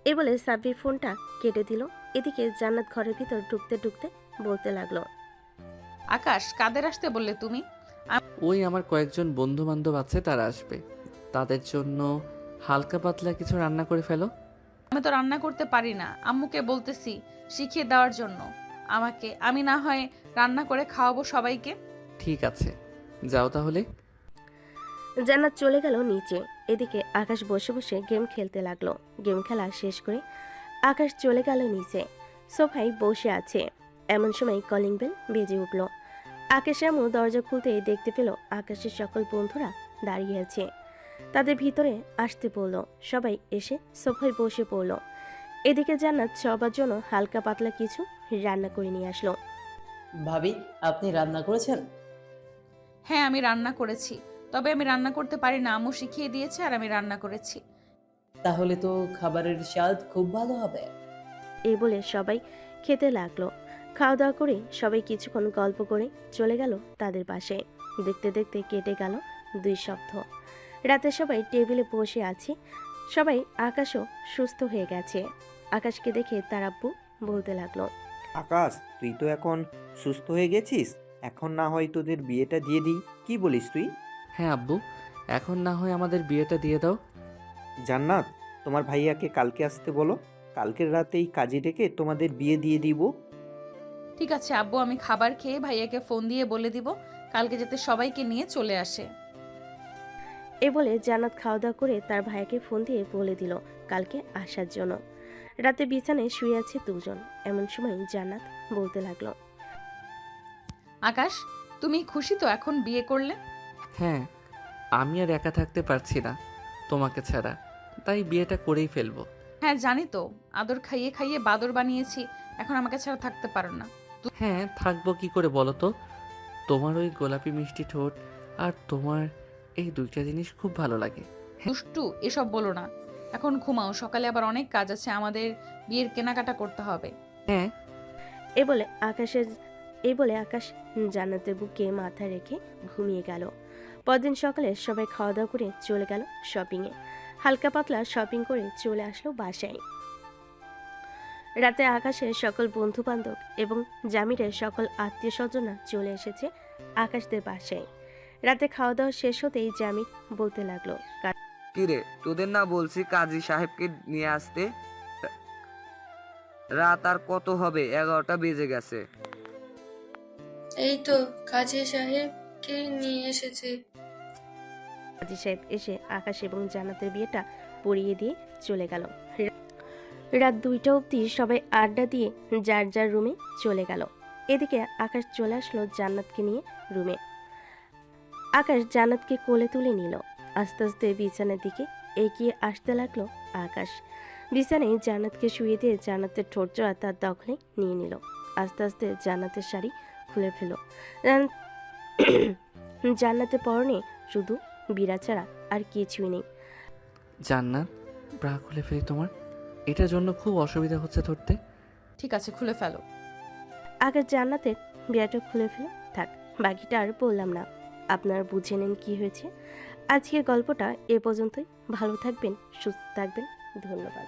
[SPEAKER 3] এ বলে সাব্বির ফোনটা কেটে দিল। এদিকে জান্নাত ঘরের ভিতর ঢুকতে ঢুকতে বলতে লাগলো,
[SPEAKER 4] আকাশ, কাদের আসতে বললে তুমি?
[SPEAKER 1] ওই আমার কয়েকজন বন্ধু বান্ধব আছে, তারা আসবে। তাদের জন্য হালকা পাতলা কিছু রান্না করে ফেলো।
[SPEAKER 4] আমি তো রান্না করতে পারি না, আম্মুকে বলতেছি শিখিয়ে দেওয়ার জন্য আমাকে। আমি না হয় রান্না করে খাওয়াবো সবাইকে।
[SPEAKER 1] ঠিক আছে, যাও তাহলে।
[SPEAKER 3] জান্নাত চলে গেল নিচে। এদিকে আকাশ বসে বসে গেম খেলতে লাগলো। গেম খেলা শেষ করে আকাশ চলে গেল নিচে। সোফায় বসে আছে। এমন সময় কলিং বেল বেজে উঠল। আকাশ আম্মু দরজা খুলতেই দেখতে পেল আকাশের সকল বন্ধুরা দাঁড়িয়ে আছে। তাদের ভিতরে আসতে বলল। সবাই এসে সোফায় বসে পড়ল। এদিকে জান্নাত সবার জন্য হালকা পাতলা কিছু রান্না করে নিয়ে আসলো।
[SPEAKER 10] ভাবি, আপনি রান্না করেছেন?
[SPEAKER 4] হ্যাঁ, আমি রান্না করেছি, তবে আমি রান্না করতে পারি না। আম্মু শিখিয়ে দিয়েছে আর আমি রান্না করেছি।
[SPEAKER 10] তাহলে তো খাবারের স্বাদ খুব ভালো হবে।
[SPEAKER 3] এই বলে সবাই খেতে লাগলো। খাওয়া দাওয়া করে সবাই কিছুক্ষণ গল্প করে চলে গেল তাদের পাশে। দেখতে দেখতে কেটে গেল 2 সপ্তাহ। রাতে সবাই টেবিলে বসে আছি। সবাই আকাশও সুস্থ হয়ে গেছে। আকাশকে দেখে তার আব্বু বলতে লাগলো,
[SPEAKER 2] আকাশ, তুই তো এখন সুস্থ হয়ে গেছিস, এখন না হয় তোদের বিয়েটা দিয়ে দিই, কি বলিস তুই?
[SPEAKER 1] হ্যাঁ আব্বু, এখন না হয় আমাদের বিয়েটা দিয়ে দাও।
[SPEAKER 2] জান্নাত, তোমার ভাইয়াকে কালকে আসতে বলো, কালকের রাতেই কাজে ডেকে তোমাদের বিয়ে দিয়ে দিব।
[SPEAKER 4] ঠিক আছে আব্বু, আমি খাবার খেয়ে ভাইয়াকে ফোন দিয়ে বলে দিব কালকে যাতে সবাইকে নিয়ে চলে আসে।
[SPEAKER 3] এ বলে জান্নাত খাওয়া দাওয়া করে তার ভাইকে ফোন দিয়ে বলে দিল কালকে আসার জন্য। রাতে বিছানায় শুয়ে আছে দুজন। এমন সময় জান্নাত বলতে লাগলো,
[SPEAKER 4] আকাশ, তুমি খুশি তো এখন বিয়ে করলে?
[SPEAKER 1] হ্যাঁ, আমি আর একা থাকতে পারছি না তোমাকে ছাড়া, তাই বিয়েটা করেই ফেলবো।
[SPEAKER 4] হ্যাঁ জানি তো, আদর খাইয়ে খাইয়ে বাদর বানিয়েছি, এখন আমাকে ছাড়া থাকতে পারো না।
[SPEAKER 1] হ্যাঁ, থাকবো কি করে বলো তো? তোমার ওই গোলাপি মিষ্টি ঠোঁট আর তোমার এই দুইটা জিনিস খুব ভালো লাগে।
[SPEAKER 4] দুষ্টু, এসব বলো না, এখন ঘুমাও, সকালে আবার অনেক কাজ আছে, আমাদের বিয়ের কেনাকাটা করতে হবে।
[SPEAKER 1] হ্যাঁ।
[SPEAKER 3] এই বলে আকাশ জান্নাতের বুকে মাথা রেখে ঘুমিয়ে গেল। পরদিন সকালে সবাই খাওয়া দাওয়া করে চলে গেল শপিংয়ে। হালকা পাতলা শপিং করে চলে আসলো বাসায়। রাতে আকাশের সকল বন্ধু বান্ধব এবং জামিরের সকল আত্মীয় স্বজনরা চলে এসেছে আকাশদের বাসায়। রাতে খাওয়া দাওয়া শেষ হতেই জামির বলতে লাগলো,
[SPEAKER 5] কিরে, তোদের না বলছি কাজী সাহেবকে নিয়ে আসতে? রাত আর কত হবে, 11টা বেজে গেছে।
[SPEAKER 16] এই তো কাজী সাহেবকে নিয়ে এসেছে।
[SPEAKER 3] কাজী সাহেব এসে আকাশ এবং জান্নাতের বিয়েটা পড়িয়ে দিয়ে চলে গেল। রাত 2টা অবধি সবাই আড্ডা দিয়ে যার যার রুমে চলে গেল। এদিকে আকাশ চলে আসলো জান্নাতকে নিয়ে রুমে। আকাশ জান্নাতকে কোলে তুলে নিল। আস্তে আস্তে বিছানার দিকে এগিয়ে আসতে লাগলো আকাশ। বিছানায় জান্নাতকে শুয়ে দিয়ে জান্নাতের ঠোঁট জোড়া তার দখলে নিয়ে নিল। আস্তে আস্তে জান্নাতের শাড়ি খুলে ফেল। জান্নাতের পরনে শুধু বিড়া ছাড়া আর কিছুই নেই।
[SPEAKER 1] জান্নাত, ব্রা খুলে ফেলি তোমার, এটার জন্য খুব অসুবিধা হচ্ছে ধরতে।
[SPEAKER 4] ঠিক আছে, খুলে ফেলো।
[SPEAKER 3] আকাশ জান্নাতের বিড়াটা খুলে ফেল। থাক, বাকিটা আর বললাম না, আপনারা বুঝে নেন কি হয়েছে। আজকের গল্পটা এ পর্যন্তই। ভালো থাকবেন, সুস্থ থাকবেন, ধন্যবাদ।